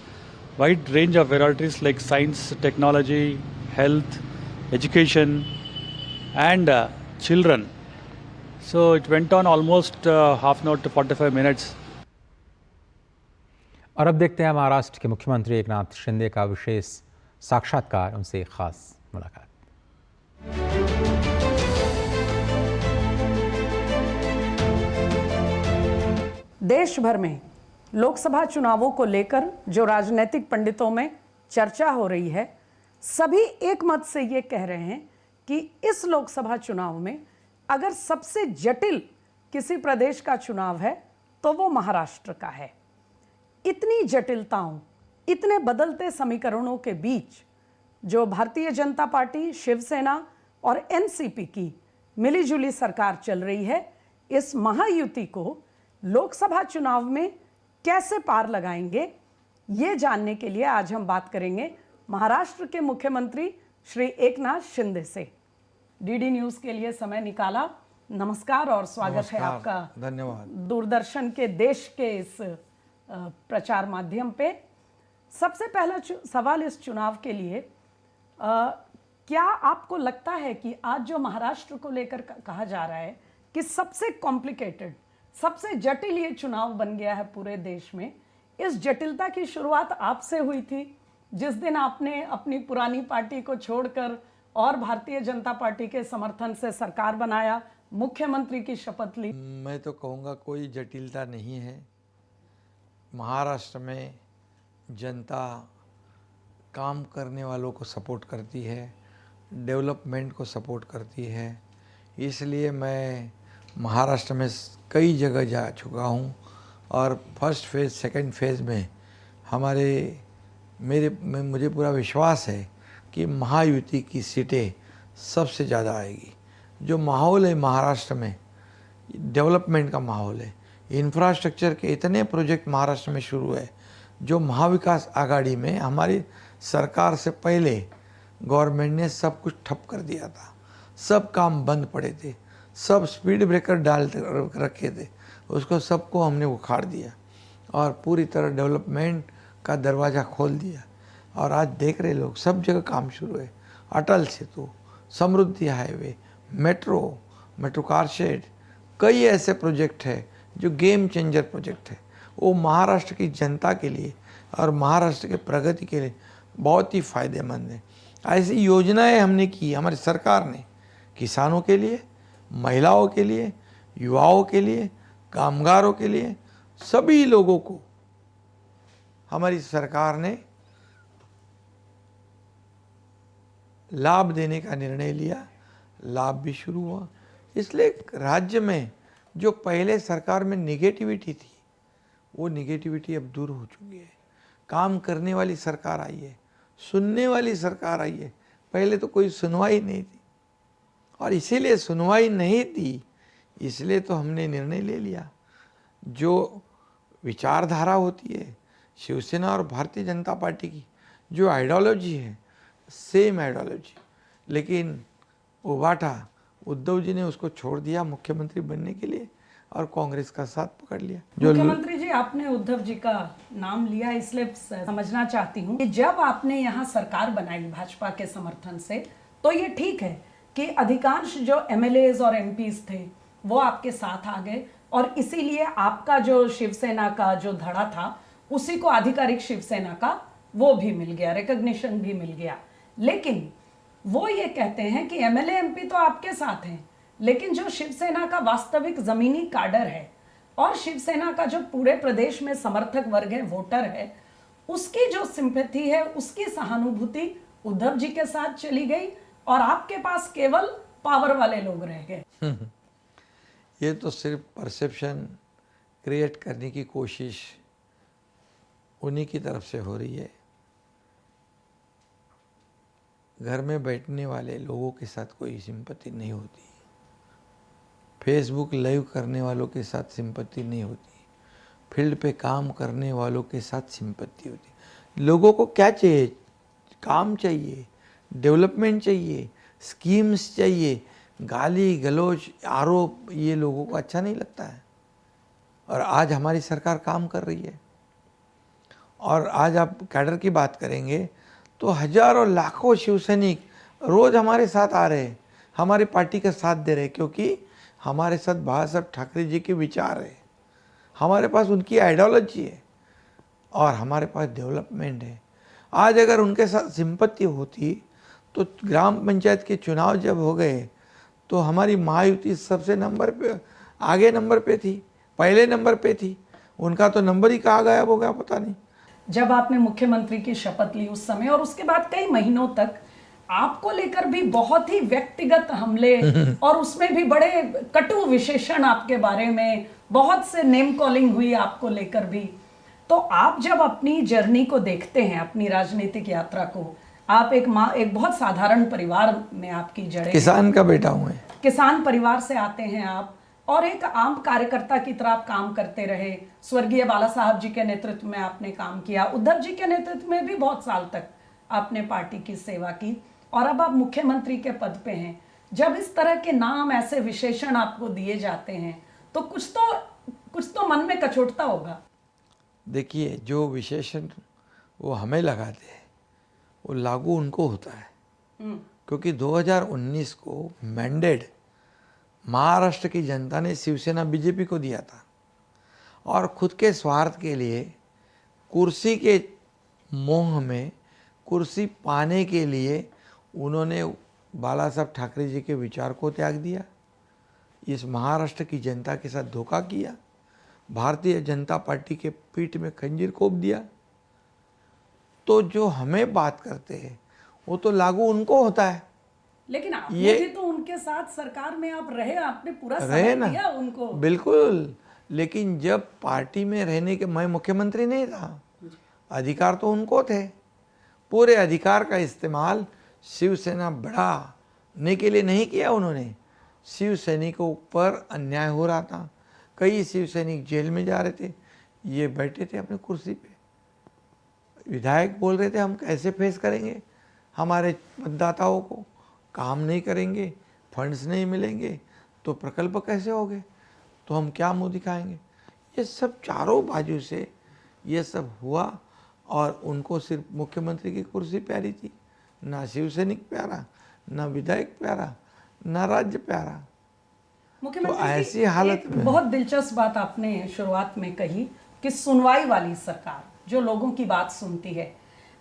wide range of varieties like science, technology, health, education and children. So it went on almost half an hour to 45 minutes. और अब देखते हैं महाराष्ट्र के मुख्यमंत्री एकनाथ शिंदे का विशेष साक्षात्कार, उनसे एक खास मुलाकात। देश भर में लोकसभा चुनावों को लेकर जो राजनीतिक पंडितों में चर्चा हो रही है, सभी एक मत से ये कह रहे हैं कि इस लोकसभा चुनाव में अगर सबसे जटिल किसी प्रदेश का चुनाव है तो वो महाराष्ट्र का है। इतनी जटिलताओं, इतने बदलते समीकरणों के बीच जो भारतीय जनता पार्टी, शिवसेना और एनसीपी की मिलीजुली सरकार चल रही है, इस महायुति को लोकसभा चुनाव में कैसे पार लगाएंगे, ये जानने के लिए आज हम बात करेंगे महाराष्ट्र के मुख्यमंत्री श्री एकनाथ शिंदे से। डीडी न्यूज़ के लिए समय निकाला। नमस्कार और स्वागत है आपका। धन्यवाद। दूरदर्शन के देश के इस प्रचार माध्यम पे। सबसे पहला सवाल इस चुनाव के लिए, क्या आपको लगता है कि आज जो महाराष्ट्र को लेकर कहा जा रहा है कि सबसे कॉम्प्लिकेटेड, सबसे जटिल ये चुनाव बन गया है पूरे देश में, इस जटिलता की शुरुआत आपसे हुई थी जिस दिन आपने अपनी पुरानी पार्टी को छोड़कर और भारतीय जनता पार्टी के समर्थन से सरकार बनाया, मुख्यमंत्री की शपथ ली? मैं तो कहूँगा कोई जटिलता नहीं है। महाराष्ट्र में जनता काम करने वालों को सपोर्ट करती है, डेवलपमेंट को सपोर्ट करती है, इसलिए मैं महाराष्ट्र में कई जगह जा चुका हूँ और फर्स्ट फेज़, सेकंड फेज़ में मुझे पूरा विश्वास है कि महायुति की सीटें सबसे ज़्यादा आएगी। जो माहौल है महाराष्ट्र में, डेवलपमेंट का माहौल है, इंफ्रास्ट्रक्चर के इतने प्रोजेक्ट महाराष्ट्र में शुरू है। जो महाविकास आघाड़ी में हमारी सरकार से पहले गवर्नमेंट ने सब कुछ ठप कर दिया था, सब काम बंद पड़े थे, सब स्पीड ब्रेकर डाल रखे थे, उसको सबको हमने उखाड़ दिया और पूरी तरह डेवलपमेंट का दरवाज़ा खोल दिया। और आज देख रहे लोग सब जगह काम शुरू है। अटल सेतु, समृद्धि हाईवे, मेट्रो कार शेड, कई ऐसे प्रोजेक्ट है जो गेम चेंजर प्रोजेक्ट है। वो महाराष्ट्र की जनता के लिए और महाराष्ट्र के प्रगति के लिए बहुत ही फायदेमंद है। ऐसी योजनाएं हमने की, हमारी सरकार ने, किसानों के लिए, महिलाओं के लिए, युवाओं के लिए, कामगारों के लिए, सभी लोगों को हमारी सरकार ने लाभ देने का निर्णय लिया। लाभ भी शुरू हुआ। इसलिए राज्य में जो पहले सरकार में निगेटिविटी थी, वो निगेटिविटी अब दूर हो चुकी है। काम करने वाली सरकार आई है, सुनने वाली सरकार आई है। पहले तो कोई सुनवाई नहीं थी और इसीलिए सुनवाई नहीं थी, इसलिए तो हमने निर्णय ले लिया। जो विचारधारा होती है शिवसेना और भारतीय जनता पार्टी की, जो आइडियोलॉजी है, सेम आइडियोलॉजी, लेकिन उबाटा उद्धव जी ने उसको छोड़ दिया मुख्यमंत्री बनने के लिए और कांग्रेस का साथ पकड़ लिया। मुख्यमंत्री जी, आपने उद्धव जी का नाम लिया, इसलिए समझना चाहती हूँ कि जब आपने यहाँ सरकार बनाई भाजपा के समर्थन से, तो ये ठीक है कि अधिकांश जो एमएलएज और एमपीज थे वो आपके साथ आ गए और इसीलिए आपका जो शिवसेना का जो धड़ा था उसी को आधिकारिक शिवसेना का वो भी मिल गया, रिकॉग्निशन भी मिल गया। लेकिन वो ये कहते हैं कि एमएलए एमपी तो आपके साथ हैं, लेकिन जो शिवसेना का वास्तविक जमीनी काडर है और शिवसेना का जो पूरे प्रदेश में समर्थक वर्ग है, वोटर है, उसकी जो सिंपैथी है, उसकी सहानुभूति उद्धव जी के साथ चली गई और आपके पास केवल पावर वाले लोग रह गए। ये तो सिर्फ परसेप्शन क्रिएट करने की कोशिश उन्हीं की तरफ से हो रही है। घर में बैठने वाले लोगों के साथ कोई सिंपैथी नहीं होती, फेसबुक लाइव करने वालों के साथ सिंपैथी नहीं होती, फील्ड पे काम करने वालों के साथ सिंपैथी होती। लोगों को क्या चाहिए? काम चाहिए, डेवलपमेंट चाहिए, स्कीम्स चाहिए। गाली गलौज, आरोप, ये लोगों को अच्छा नहीं लगता है। और आज हमारी सरकार काम कर रही है। और आज आप कैडर की बात करेंगे तो हजारों लाखों शिवसैनिक रोज हमारे साथ आ रहे हैं, हमारी पार्टी का साथ दे रहे हैं, क्योंकि हमारे साथ बाबा साहब ठाकरे जी के विचार है, हमारे पास उनकी आइडियोलॉजी है और हमारे पास डेवलपमेंट है। आज अगर उनके साथ सिंपत्ति होती तो ग्राम पंचायत के चुनाव जब हो गए तो हमारी महायुति सबसे नंबर पे, आगे नंबर पे थी, पहले नंबर पे थी। उनका तो नंबर ही कहाँ गायब हो गया पता नहीं। जब आपने मुख्यमंत्री की शपथ ली उस समय और उसके बाद कई महीनों तक आपको लेकर भी बहुत ही व्यक्तिगत हमले और उसमें भी बड़े कटु विशेषण आपके बारे में, बहुत से नेम कॉलिंग हुई आपको लेकर भी। तो आप जब अपनी जर्नी को देखते हैं, अपनी राजनीतिक यात्रा को, आप एक बहुत साधारण परिवार में आपकी जड़ें, किसान का बेटा हूँ मैं, किसान परिवार से आते हैं आप और एक आम कार्यकर्ता की तरह आप काम करते रहे। स्वर्गीय बाला साहब जी के नेतृत्व में आपने काम किया, उद्धव जी के नेतृत्व में भी बहुत साल तक आपने पार्टी की सेवा की और अब आप मुख्यमंत्री के पद पे हैं। जब इस तरह के नाम, ऐसे विशेषण आपको दिए जाते हैं तो कुछ तो मन में कचोटता होगा। देखिए, जो विशेषण वो हमें लगाते हैं वो लागू उनको होता है, क्योंकि 2019 को मैंडेट महाराष्ट्र की जनता ने शिवसेना बीजेपी को दिया था और खुद के स्वार्थ के लिए, कुर्सी के मोह में, कुर्सी पाने के लिए उन्होंने बाला साहब ठाकरे जी के विचार को त्याग दिया, इस महाराष्ट्र की जनता के साथ धोखा किया, भारतीय जनता पार्टी के पीठ में खंजीर कोप दिया। तो जो हमें बात करते हैं वो तो लागू उनको होता है। लेकिन आपने भी तो उनके साथ सरकार में आप रहे, आपने पूरा समय दिया उनको। बिल्कुल, लेकिन जब पार्टी में रहने के, मैं मुख्यमंत्री नहीं था, अधिकार तो उनको थे। पूरे अधिकार का इस्तेमाल शिवसेना बढ़ाने के लिए नहीं किया उन्होंने। शिव सैनिकों पर अन्याय हो रहा था, कई शिव सैनिक जेल में जा रहे थे, ये बैठे थे अपनी कुर्सी पे। विधायक बोल रहे थे हम कैसे फेस करेंगे हमारे मतदाताओं को, काम नहीं करेंगे, फंड्स नहीं मिलेंगे तो प्रकल्प कैसे होंगे, तो हम क्या मुंह दिखाएंगे। ये सब चारों बाजू से ये सब हुआ और उनको सिर्फ मुख्यमंत्री की कुर्सी प्यारी थी, ना शिवसैनिक प्यारा, ना विधायक प्यारा, ना राज्य प्यारा। मुख्यमंत्री तो ऐसी हालत में बहुत दिलचस्प बात आपने शुरुआत में कही कि सुनवाई वाली सरकार जो लोगों की बात सुनती है।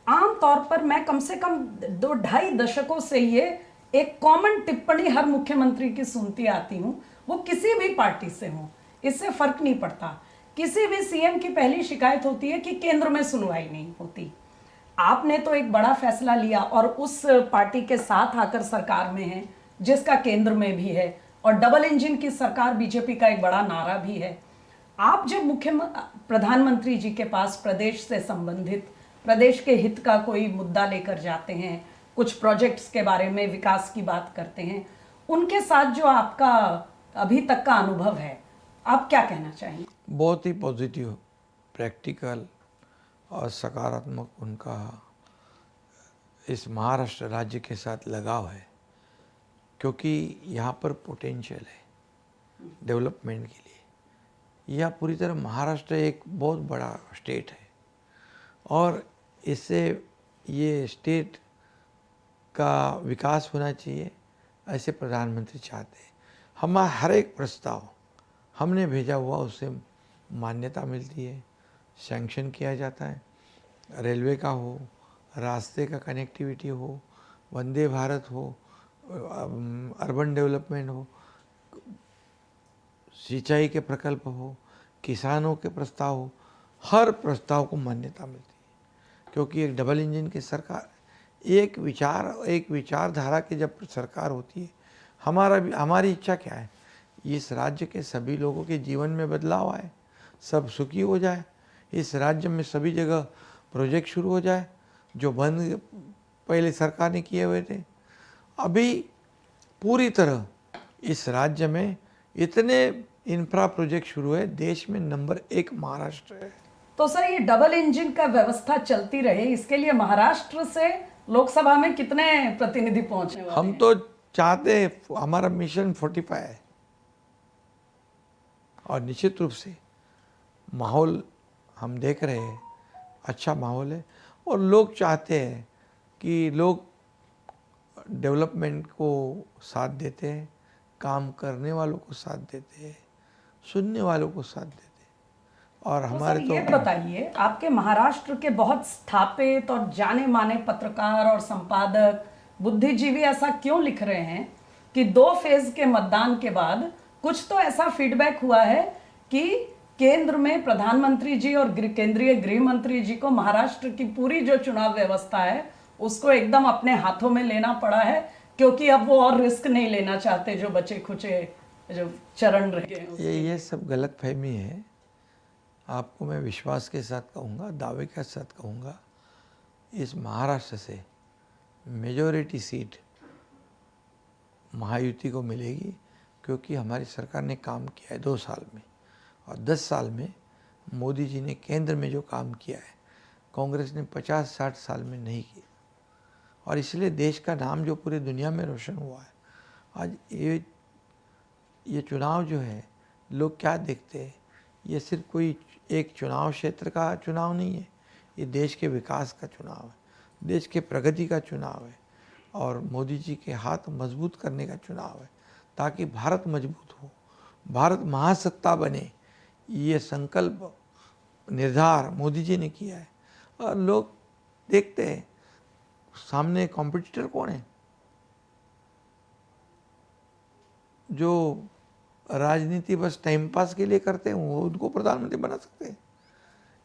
आम तौर पर मैं कम से कम 2-2.5 दशकों से ये एक कॉमन टिप्पणी हर मुख्यमंत्री की सुनती आती हूँ, वो किसी भी पार्टी से हो, इससे फर्क नहीं पड़ता। किसी भी सीएम की पहली शिकायत होती है कि केंद्र में सुनवाई नहीं होती। आपने तो एक बड़ा फैसला लिया और उस पार्टी के साथ आकर सरकार में है जिसका केंद्र में भी है और डबल इंजन की सरकार बीजेपी का एक बड़ा नारा भी है। आप जब प्रधानमंत्री जी के पास प्रदेश से संबंधित, प्रदेश के हित का कोई मुद्दा लेकर जाते हैं, कुछ प्रोजेक्ट्स के बारे में, विकास की बात करते हैं, उनके साथ जो आपका अभी तक का अनुभव है, आप क्या कहना चाहेंगे? बहुत ही पॉजिटिव, प्रैक्टिकल और सकारात्मक उनका इस महाराष्ट्र राज्य के साथ लगाव है, क्योंकि यहाँ पर पोटेंशियल है डेवलपमेंट के लिए। यह पूरी तरह महाराष्ट्र एक बहुत बड़ा स्टेट है और इससे ये स्टेट का विकास होना चाहिए, ऐसे प्रधानमंत्री चाहते हैं। हमारा हर एक प्रस्ताव हमने भेजा हुआ उसे मान्यता मिलती है, सैंक्शन किया जाता है। रेलवे का हो, रास्ते का कनेक्टिविटी हो, वंदे भारत हो, अर्बन डेवलपमेंट हो, सिंचाई के प्रकल्प हो, किसानों के प्रस्ताव हो, हर प्रस्ताव को मान्यता मिलती है, क्योंकि एक डबल इंजन की सरकार, एक विचारधारा की जब सरकार होती है, हमारी इच्छा क्या है, इस राज्य के सभी लोगों के जीवन में बदलाव आए, सब सुखी हो जाए, इस राज्य में सभी जगह प्रोजेक्ट शुरू हो जाए जो बंद पहले सरकार ने किए हुए थे। अभी पूरी तरह इस राज्य में इतने इंफ्रा प्रोजेक्ट शुरू है, देश में नंबर 1 महाराष्ट्र है। तो सर, ये डबल इंजन का व्यवस्था चलती रहे, इसके लिए महाराष्ट्र से लोकसभा में कितने प्रतिनिधि पहुंचने वाले हम तो चाहते हैं, हमारा मिशन 45 है और निश्चित रूप से माहौल हम देख रहे हैं, अच्छा माहौल है और लोग चाहते हैं कि लोग डेवलपमेंट को साथ देते हैं, काम करने वालों को साथ देते हैं, सुनने वालों को साथ देते हैं। और हमारे तो ये बताइए, आपके महाराष्ट्र के बहुत स्थापित और जाने माने पत्रकार और संपादक, बुद्धिजीवी ऐसा क्यों लिख रहे हैं कि 2 फेज के मतदान के बाद कुछ तो ऐसा फीडबैक हुआ है कि केंद्र में प्रधानमंत्री जी और केंद्रीय गृह मंत्री जी को महाराष्ट्र की पूरी जो चुनाव व्यवस्था है उसको एकदम अपने हाथों में लेना पड़ा है, क्योंकि अब वो और रिस्क नहीं लेना चाहते जो बचे खुचे जो चरण रहे हैं। ये सब गलत फहमी है। आपको मैं विश्वास के साथ कहूँगा, दावे के साथ कहूँगा, इस महाराष्ट्र से मेजॉरिटी सीट महायुति को मिलेगी, क्योंकि हमारी सरकार ने काम किया है 2 साल में, और 10 साल में मोदी जी ने केंद्र में जो काम किया है कांग्रेस ने 50-60 साल में नहीं किया, और इसलिए देश का नाम जो पूरी दुनिया में रोशन हुआ है। आज ये चुनाव जो है, लोग क्या देखते हैं, ये सिर्फ कोई एक चुनाव क्षेत्र का चुनाव नहीं है, ये देश के विकास का चुनाव है, देश के प्रगति का चुनाव है, और मोदी जी के हाथ मजबूत करने का चुनाव है, ताकि भारत मजबूत हो, भारत महासत्ता बने। ये संकल्प निर्धार मोदी जी ने किया है, और लोग देखते हैं सामने कॉम्पिटिटर कौन है, जो राजनीति बस टाइम पास के लिए करते हैं वो उनको प्रधानमंत्री बना सकते हैं।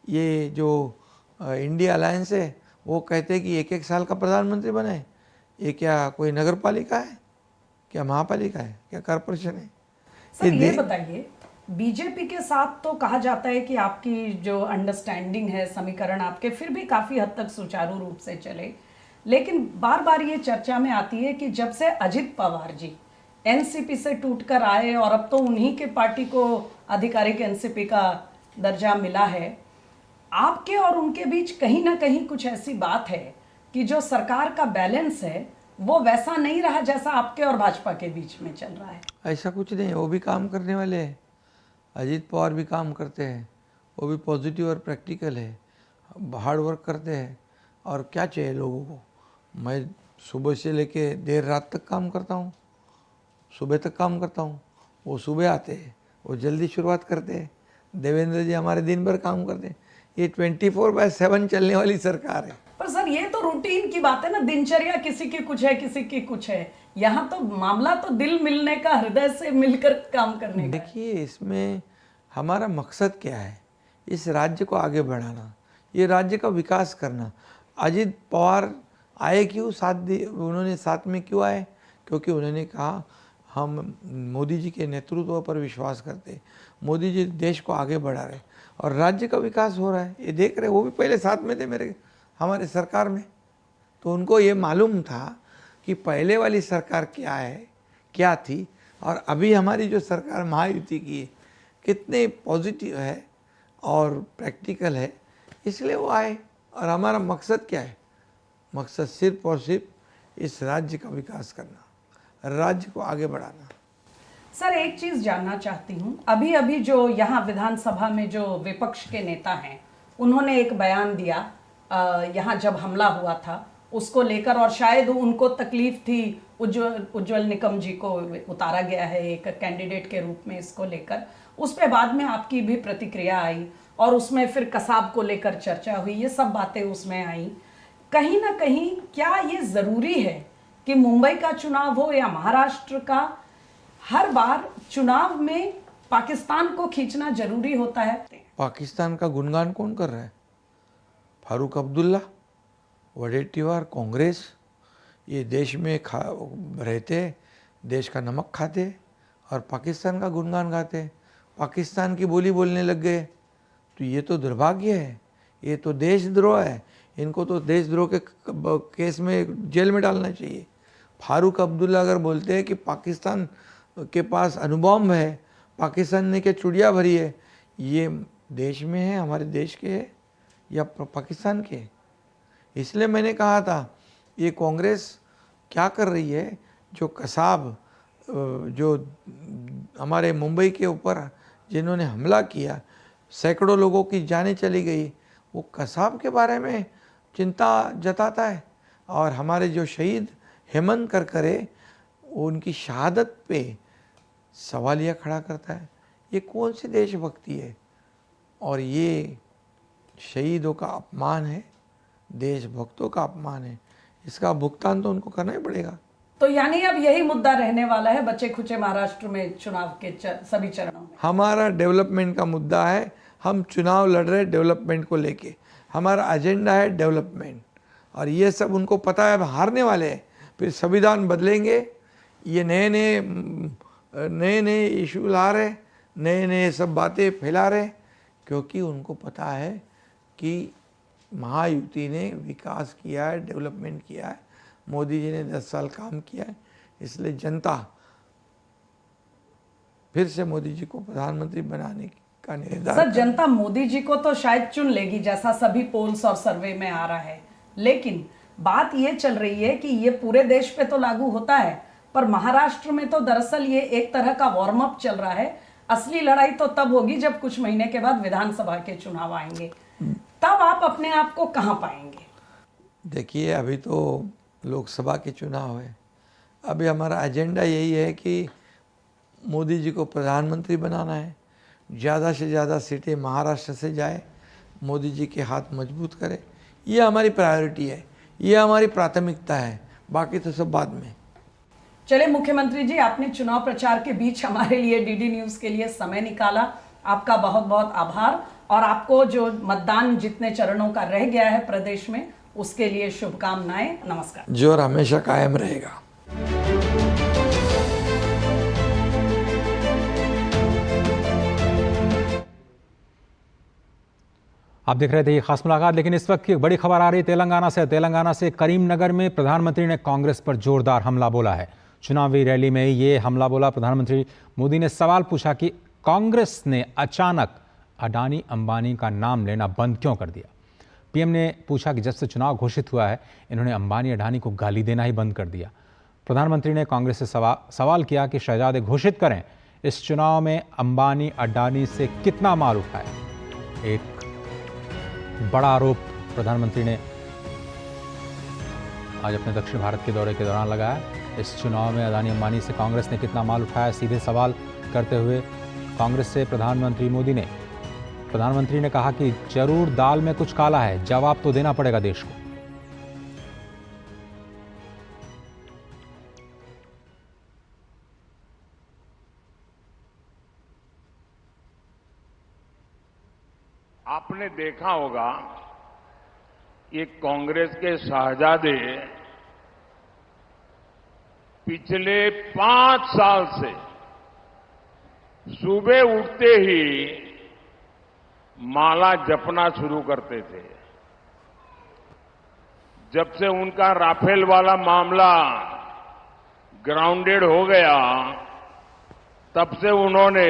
ये जो इंडिया अलायंस है वो कहते हैं कि 1-1 साल का प्रधानमंत्री बने। ये क्या कोई नगर पालिका है, क्या महापालिका है, क्या कॉर्पोरेशन है? सर ये बताइए, बीजेपी के साथ तो कहा जाता है कि आपकी जो अंडरस्टैंडिंग है, समीकरण आपके फिर भी काफी हद तक सुचारू रूप से चले, लेकिन बार बार ये चर्चा में आती है कि जब से अजित पवार जी एनसीपी से टूटकर आए और अब तो उन्हीं के पार्टी को आधिकारिक एनसीपी का दर्जा मिला है, आपके और उनके बीच कहीं ना कहीं कुछ ऐसी बात है कि जो सरकार का बैलेंस है वो वैसा नहीं रहा जैसा आपके और भाजपा के बीच में चल रहा है। ऐसा कुछ नहीं, वो भी काम करने वाले हैं, अजीत पवार भी काम करते हैं, वो भी पॉजिटिव और प्रैक्टिकल है, हार्ड वर्क करते हैं, और क्या चाहिए लोगों को। मैं सुबह से लेके देर रात तक काम करता हूँ, सुबह तक काम करता हूँ, वो सुबह आते हैं, वो जल्दी शुरुआत करते हैं। देवेंद्र जी हमारे दिन भर काम करते हैं। ये 24/7 चलने वाली सरकार है। पर सर ये तो रूटीन की बात है ना, दिनचर्या किसी की कुछ है, किसी की कुछ है। यहाँ तो मामला तो दिल मिलने का, हृदय से मिलकर काम करने का। देखिए, इसमें हमारा मकसद क्या है, इस राज्य को आगे बढ़ाना, ये राज्य का विकास करना। अजित पवार आए क्यों, उन्होंने साथ में क्यों आए? क्योंकि उन्होंने कहा हम मोदी जी के नेतृत्व पर विश्वास करते, मोदी जी देश को आगे बढ़ा रहे और राज्य का विकास हो रहा है, ये देख रहे। वो भी पहले साथ में थे हमारे सरकार में, तो उनको ये मालूम था कि पहले वाली सरकार क्या है, क्या थी, और अभी हमारी जो सरकार महायुति की है कितने पॉजिटिव है और प्रैक्टिकल है, इसलिए वो आए। और हमारा मकसद क्या है? मकसद सिर्फ और सिर्फ इस राज्य का विकास करना, राज्य को आगे बढ़ाना। सर एक चीज जानना चाहती हूँ, अभी अभी जो यहाँ विधानसभा में जो विपक्ष के नेता हैं उन्होंने एक बयान दिया यहाँ जब हमला हुआ था उसको लेकर, और शायद उनको तकलीफ थी उज्ज्वल निकम जी को उतारा गया है एक कैंडिडेट के रूप में, इसको लेकर उस पर बाद में आपकी भी प्रतिक्रिया आई और उसमें फिर कसाब को लेकर चर्चा हुई, ये सब बातें उसमें आई। कहीं ना कहीं क्या ये ज़रूरी है कि मुंबई का चुनाव हो या महाराष्ट्र का, हर बार चुनाव में पाकिस्तान को खींचना जरूरी होता है? पाकिस्तान का गुणगान कौन कर रहा है? फारूक अब्दुल्ला, वडेट्टीवार, कांग्रेस, ये देश में रहते, देश का नमक खाते और पाकिस्तान का गुणगान गाते, पाकिस्तान की बोली बोलने लग गए। तो ये तो दुर्भाग्य है, ये तो देशद्रोह है। इनको तो देशद्रोह के केस में जेल में डालना चाहिए। फारूक अब्दुल्ला अगर बोलते हैं कि पाकिस्तान के पास अणुबॉम्ब है, पाकिस्तान ने क्या चुड़िया भरी है, ये देश में है, हमारे देश के है या पाकिस्तान के? इसलिए मैंने कहा था ये कांग्रेस क्या कर रही है, जो कसाब जो हमारे मुंबई के ऊपर जिन्होंने हमला किया, सैकड़ों लोगों की जानें चली गई, वो कसाब के बारे में चिंता जताता है और हमारे जो शहीद हेमंत करकरे उनकी शहादत पे सवालिया खड़ा करता है। ये कौन सी देशभक्ति है? और ये शहीदों का अपमान है, देशभक्तों का अपमान है। इसका भुगतान तो उनको करना ही पड़ेगा। तो यानी अब यही मुद्दा रहने वाला है बचे खुचे महाराष्ट्र में चुनाव के सभी चरणों में। हमारा डेवलपमेंट का मुद्दा है, हम चुनाव लड़ रहे डेवलपमेंट को लेके, हमारा एजेंडा है डेवलपमेंट, और ये सब उनको पता है, अब हारने वाले हैं, फिर संविधान बदलेंगे, ये नए नए इशू ला रहे, नए सब बातें फैला रहे, क्योंकि उनको पता है कि महायुति ने विकास किया है, डेवलपमेंट किया है, मोदी जी ने 10 साल काम किया है, इसलिए जनता फिर से मोदी जी को प्रधानमंत्री बनाने का निर्धार। सर, जनता मोदी जी को तो शायद चुन लेगी जैसा सभी पोल्स और सर्वे में आ रहा है, लेकिन बात ये चल रही है कि ये पूरे देश पे तो लागू होता है, पर महाराष्ट्र में तो दरअसल ये एक तरह का वार्म अप चल रहा है। असली लड़ाई तो तब होगी जब कुछ महीने के बाद विधानसभा के चुनाव आएंगे, तब आप अपने आप को कहां पाएंगे? देखिए, अभी तो लोकसभा के चुनाव है, अभी हमारा एजेंडा यही है कि मोदी जी को प्रधानमंत्री बनाना है, ज़्यादा से ज़्यादा सीटें महाराष्ट्र से जाए, मोदी जी के हाथ मजबूत करे, ये हमारी प्रायोरिटी है, ये हमारी प्राथमिकता है, बाकी तो सब बाद में। चलिए मुख्यमंत्री जी, आपने चुनाव प्रचार के बीच हमारे लिए डीडी न्यूज़ के लिए समय निकाला, आपका बहुत बहुत आभार, और आपको जो मतदान जितने चरणों का रह गया है प्रदेश में उसके लिए शुभकामनाएं। नमस्कार। जोर हमेशा कायम रहेगा। आप देख रहे थे ये खास मुलाकात, लेकिन इस वक्त की एक बड़ी खबर आ रही है तेलंगाना से करीमनगर में प्रधानमंत्री ने कांग्रेस पर जोरदार हमला बोला है। चुनावी रैली में ये हमला बोला। प्रधानमंत्री मोदी ने सवाल पूछा कि कांग्रेस ने अचानक अडानी अंबानी का नाम लेना बंद क्यों कर दिया। पीएम ने पूछा कि जब से चुनाव घोषित हुआ है इन्होंने अंबानी अडानी को गाली देना ही बंद कर दिया। प्रधानमंत्री ने कांग्रेस से सवाल किया कि शहजादे घोषित करें इस चुनाव में अंबानी अडानी से कितना माल उठाए। एक बड़ा आरोप प्रधानमंत्री ने आज अपने दक्षिण भारत के दौरे के दौरान लगाया। इस चुनाव में अडानी अंबानी से कांग्रेस ने कितना माल उठाया, सीधे सवाल करते हुए कांग्रेस से प्रधानमंत्री ने कहा कि जरूर दाल में कुछ काला है, जवाब तो देना पड़ेगा देश को। आपने देखा होगा ये कांग्रेस के शहजादे पिछले 5 साल से सुबह उठते ही माला जपना शुरू करते थे। जब से उनका राफेल वाला मामला ग्राउंडेड हो गया तब से उन्होंने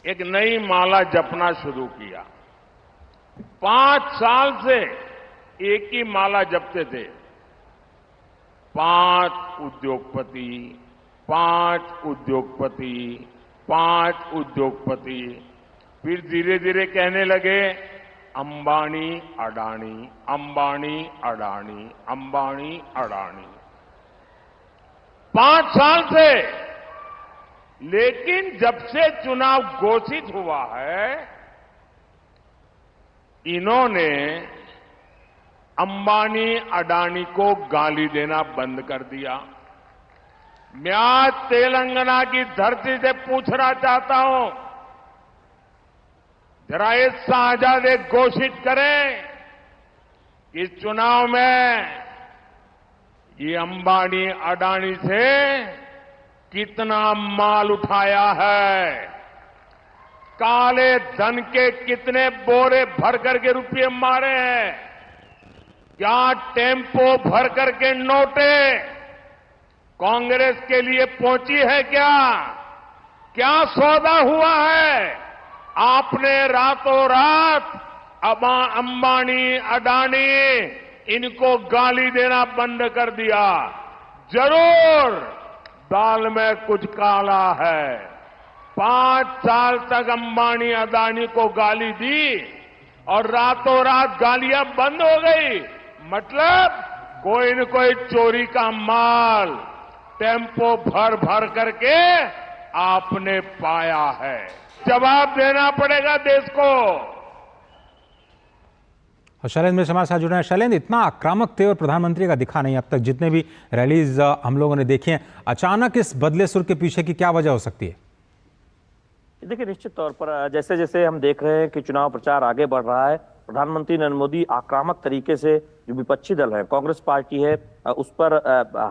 एक नई माला जपना शुरू किया। 5 साल से एक ही माला जपते थे, 5 उद्योगपति, 5 उद्योगपति, 5 उद्योगपति। फिर धीरे धीरे कहने लगे अंबानी अडानी, अंबानी अडानी, अंबानी अडानी। 5 साल से। लेकिन जब से चुनाव घोषित हुआ है इन्होंने अंबानी अडानी को गाली देना बंद कर दिया। मैं आज तेलंगाना की धरती से पूछना चाहता हूं, जरा ये शहजादे घोषित करें कि इस चुनाव में ये अंबानी अडानी से कितना माल उठाया है, काले धन के कितने बोरे भर करके रुपये मारे हैं, क्या टेम्पो भर करके नोटे कांग्रेस के लिए पहुंची है, क्या सौदा हुआ है। आपने रातों रात अंबानी अडानी इनको गाली देना बंद कर दिया। जरूर दाल में कुछ काला है। 5 साल तक अंबानी अडानी को गाली दी और रातों रात गालियां बंद हो गई। मतलब कोई न कोई चोरी का माल टेम्पो भर भर करके आपने पाया है। जवाब देना पड़ेगा देश को। और शैलेंद्र मेरे हमारे साथ जुड़े हैं। शैलेंद्र, इतना आक्रामक तेवर प्रधानमंत्री का दिखा नहीं अब तक, जितने भी रैलीज हम लोगों ने देखी हैं। अचानक इस बदले सुर के पीछे की क्या वजह हो सकती है? देखिए, निश्चित तौर पर जैसे जैसे हम देख रहे हैं कि चुनाव प्रचार आगे बढ़ रहा है, प्रधानमंत्री नरेंद्र मोदी आक्रामक तरीके से जो विपक्षी दल है, कांग्रेस पार्टी है, उस पर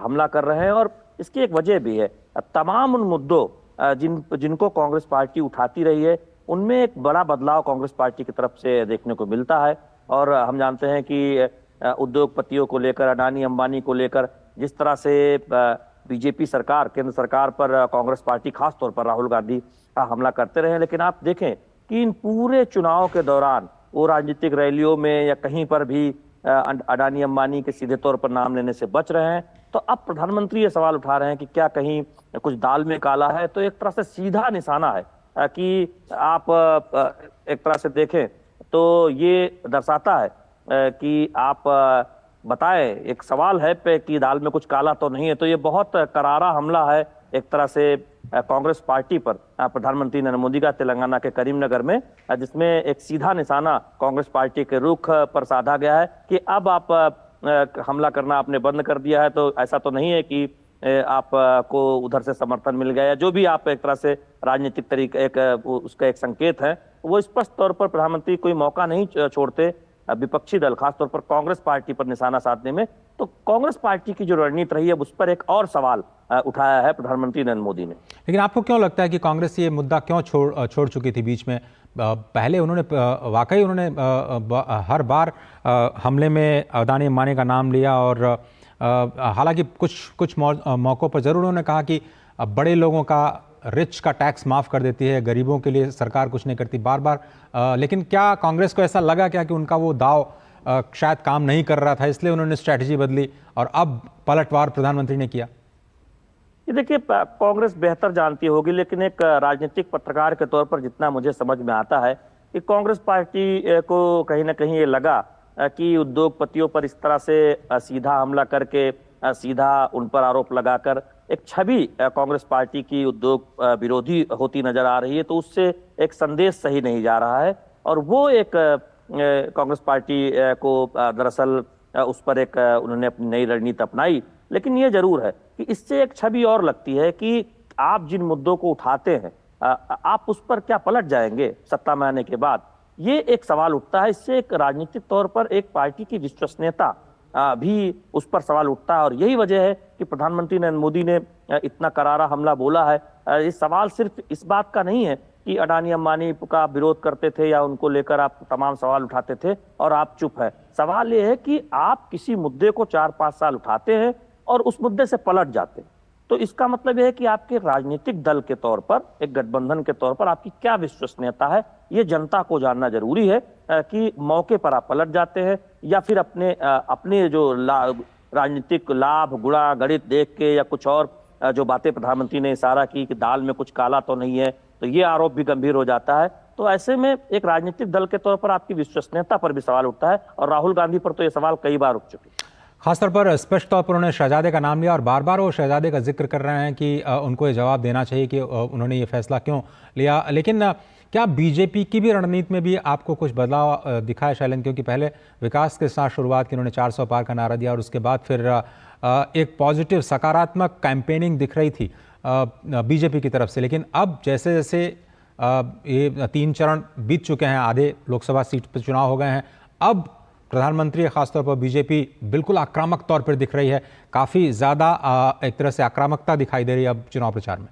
हमला कर रहे हैं। और इसकी एक वजह भी है, तमाम उन मुद्दों जिनको कांग्रेस पार्टी उठाती रही है उनमें एक बड़ा बदलाव कांग्रेस पार्टी की तरफ से देखने को मिलता है। और हम जानते हैं कि उद्योगपतियों को लेकर, अडानी अंबानी को लेकर जिस तरह से बीजेपी सरकार, केंद्र सरकार पर कांग्रेस पार्टी खासतौर पर राहुल गांधी हमला करते रहे, लेकिन आप देखें कि इन पूरे चुनाव के दौरान वो राजनीतिक रैलियों में या कहीं पर भी अडानी अंबानी के सीधे तौर पर नाम लेने से बच रहे हैं। तो अब प्रधानमंत्री ये सवाल उठा रहे हैं कि क्या कहीं कुछ दाल में काला है। तो एक तरह से सीधा निशाना है कि आप एक तरह से देखें तो ये दर्शाता है कि आप बताएं, एक सवाल है पे कि दाल में कुछ काला तो नहीं है। तो ये बहुत करारा हमला है एक तरह से कांग्रेस पार्टी पर प्रधानमंत्री नरेंद्र मोदी का तेलंगाना के करीमनगर में, जिसमें एक सीधा निशाना कांग्रेस पार्टी के रुख पर साधा गया है कि अब आप हमला करना आपने बंद कर दिया है। तो ऐसा तो नहीं है कि आपको उधर से समर्थन मिल गया, जो भी आप एक तरह से राजनीतिक तरीके उसका एक संकेत है, वो स्पष्ट तौर पर प्रधानमंत्री कोई मौका नहीं छोड़ते विपक्षी दल, खासतौर पर कांग्रेस पार्टी पर निशाना साधने में। तो कांग्रेस पार्टी की जो रणनीति रही है उस पर एक और सवाल उठाया है प्रधानमंत्री नरेंद्र मोदी ने। लेकिन आपको क्यों लगता है कि कांग्रेस ये मुद्दा क्यों छोड़ चुकी थी बीच में? पहले उन्होंने वाकई हर बार हमले में अडानी अंबानी का नाम लिया, और हालांकि कुछ मौक़ों पर जरूर उन्होंने कहा कि बड़े लोगों का, रिच का टैक्स माफ़ कर देती है, गरीबों के लिए सरकार कुछ नहीं करती, बार बार। लेकिन क्या कांग्रेस को ऐसा लगा क्या कि उनका वो दाव शायद काम नहीं कर रहा था, इसलिए उन्होंने स्ट्रैटेजी बदली और अब पलटवार प्रधानमंत्री ने किया? ये देखिए, कांग्रेस बेहतर जानती होगी, लेकिन एक राजनीतिक पत्रकार के तौर पर जितना मुझे समझ में आता है कि कांग्रेस पार्टी को कहीं ना कहीं ये लगा कि उद्योगपतियों पर इस तरह से सीधा हमला करके, सीधा उन पर आरोप लगाकर एक छवि कांग्रेस पार्टी की उद्योग विरोधी होती नजर आ रही है। तो उससे एक संदेश सही नहीं जा रहा है, और वो एक कांग्रेस पार्टी को दरअसल उस पर एक उन्होंने अपनी नई रणनीति अपनाई। लेकिन ये जरूर है कि इससे एक छवि और लगती है कि आप जिन मुद्दों को उठाते हैं आप उस पर क्या पलट जाएंगे सत्ता में आने के बाद, ये एक सवाल उठता है। इससे एक राजनीतिक तौर पर एक पार्टी की विश्वसनीयता भी उस पर सवाल उठता है, और यही वजह है कि प्रधानमंत्री नरेंद्र मोदी ने इतना करारा हमला बोला है। ये सवाल सिर्फ इस बात का नहीं है कि अडानी अंबानी का विरोध करते थे या उनको लेकर आप तमाम सवाल उठाते थे और आप चुप है। सवाल ये है कि आप किसी मुद्दे को 4-5 साल उठाते हैं और उस मुद्दे से पलट जाते हैं। तो इसका मतलब यह है कि आपके राजनीतिक दल के तौर पर, एक गठबंधन के तौर पर आपकी क्या विश्वसनीयता है, ये जनता को जानना जरूरी है कि मौके पर आप पलट जाते हैं या फिर अपने जो राजनीतिक लाभ गुणा गणित देख के या कुछ और जो बातें प्रधानमंत्री ने इशारा की कि दाल में कुछ काला तो नहीं है, तो ये आरोप भी गंभीर हो जाता है। तो ऐसे में एक राजनीतिक दल के तौर पर आपकी विश्वसनीयता पर भी सवाल उठता है, और राहुल गांधी पर तो ये सवाल कई बार उठ चुके हैं। खासतौर पर स्पष्ट तौर पर उन्होंने शहजादे का नाम लिया और बार बार वो शहजादे का जिक्र कर रहे हैं कि उनको ये जवाब देना चाहिए कि उन्होंने ये फैसला क्यों लिया। लेकिन क्या बीजेपी की भी रणनीति में भी आपको कुछ बदलाव दिखा है शैलेंद्र? क्योंकि पहले विकास के साथ शुरुआत की, उन्होंने 400 पार का नारा दिया और उसके बाद फिर एक पॉजिटिव सकारात्मक कैंपेनिंग दिख रही थी बीजेपी की तरफ से। लेकिन अब जैसे जैसे ये 3 चरण बीत चुके हैं, आधे लोकसभा सीट पर चुनाव हो गए हैं, अब प्रधानमंत्री खासतौर पर बीजेपी बिल्कुल आक्रामक तौर पर दिख रही है, काफ़ी ज़्यादा एक तरह से आक्रामकता दिखाई दे रही है अब चुनाव प्रचार में।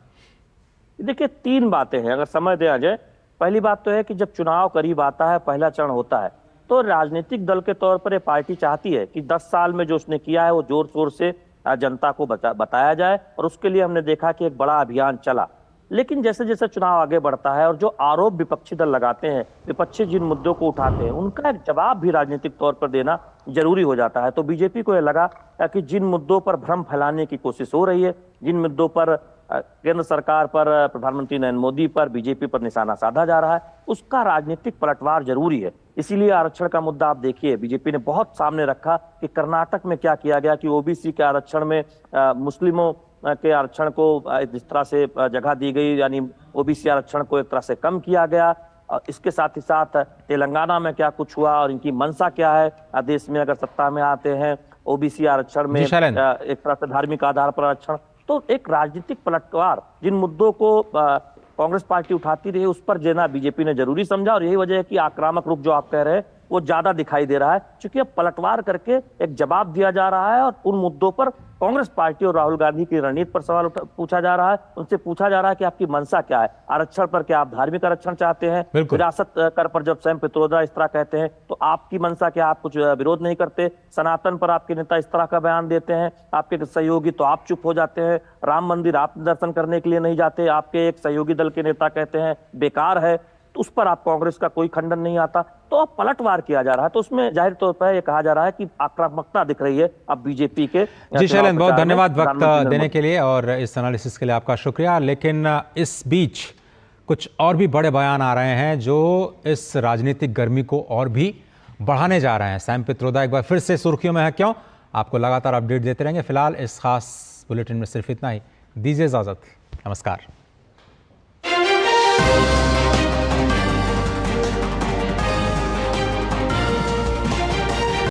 देखिए, 3 बातें हैं अगर समझ दें अजय। पहली बात तो है कि जब चुनाव करीब आता है, पहला चरण होता है, तो राजनीतिक दल के तौर पर ये पार्टी चाहती है कि 10 साल में जो उसने किया है वो जोर शोर से जनता को बताया जाए, और उसके लिए हमने देखा कि एक बड़ा अभियान चला। लेकिन जैसे जैसे चुनाव आगे बढ़ता है और जो आरोप विपक्षी दल लगाते हैं, विपक्षी जिन मुद्दों को उठाते हैं, उनका एक जवाब भी राजनीतिक तौर पर देना जरूरी हो जाता है। तो बीजेपी को यह लगा कि जिन मुद्दों पर भ्रम फैलाने की कोशिश हो रही है, जिन मुद्दों पर केंद्र सरकार पर, प्रधानमंत्री नरेंद्र मोदी पर, बीजेपी पर निशाना साधा जा रहा है, उसका राजनीतिक पलटवार जरूरी है। इसीलिए आरक्षण का मुद्दा आप देखिए, बीजेपी ने बहुत सामने रखा कि कर्नाटक में क्या किया गया कि ओबीसी के आरक्षण में मुस्लिमों के आरक्षण को जिस तरह से जगह दी गई, यानी ओबीसी आरक्षण को एक तरह से कम किया गया। इसके साथ ही साथ तेलंगाना में क्या कुछ हुआ और इनकी मंशा क्या है देश में अगर सत्ता में आते हैं, ओबीसी आरक्षण में एक तरह से धार्मिक आधार पर आरक्षण, तो एक राजनीतिक पलटवार जिन मुद्दों को कांग्रेस पार्टी उठाती रही उस पर देना बीजेपी ने जरूरी समझा और यही वजह है कि आक्रामक रुख जो आप कह रहे हैं वो ज्यादा दिखाई दे रहा है, क्योंकि अब पलटवार करके एक जवाब दिया जा रहा है और उन मुद्दों पर कांग्रेस पार्टी और राहुल गांधी की रणनीति पर सवाल पूछा जा रहा है। उनसे पूछा जा रहा है कि आपकी मंशा क्या है, आरक्षण पर क्या आप धार्मिक आरक्षण चाहते हैं, विरासत कर पर जब सैम पित्रोदा इस तरह कहते हैं तो आपकी मंशा क्या, आप कुछ विरोध नहीं करते, सनातन पर आपके नेता इस तरह का बयान देते हैं, आपके सहयोगी तो आप चुप हो जाते हैं, राम मंदिर आप दर्शन करने के लिए नहीं जाते, आपके एक सहयोगी दल के नेता कहते हैं बेकार है, तो उस पर आप कांग्रेस का कोई खंडन नहीं आता, तो अब पलटवार किया जा रहा है। तो उसमें जाहिर तौर पर ये कहा जा रहा है कि आक्रामकता दिख रही है अब बीजेपी के। जी शैलेंद्र, बहुत धन्यवाद वक्त देने के लिए और इस एनालिसिस के लिए आपका शुक्रिया। लेकिन इस बीच कुछ और भी बड़े बयान आ रहे हैं जो इस राजनीतिक गर्मी को और भी बढ़ाने जा रहे हैं। सैम पित्रोदा एक बार फिर से सुर्खियों में है, क्यों? आपको लगातार अपडेट देते रहेंगे। फिलहाल इस खास बुलेटिन में सिर्फ इतना ही। दीजिए इजाजत, नमस्कार।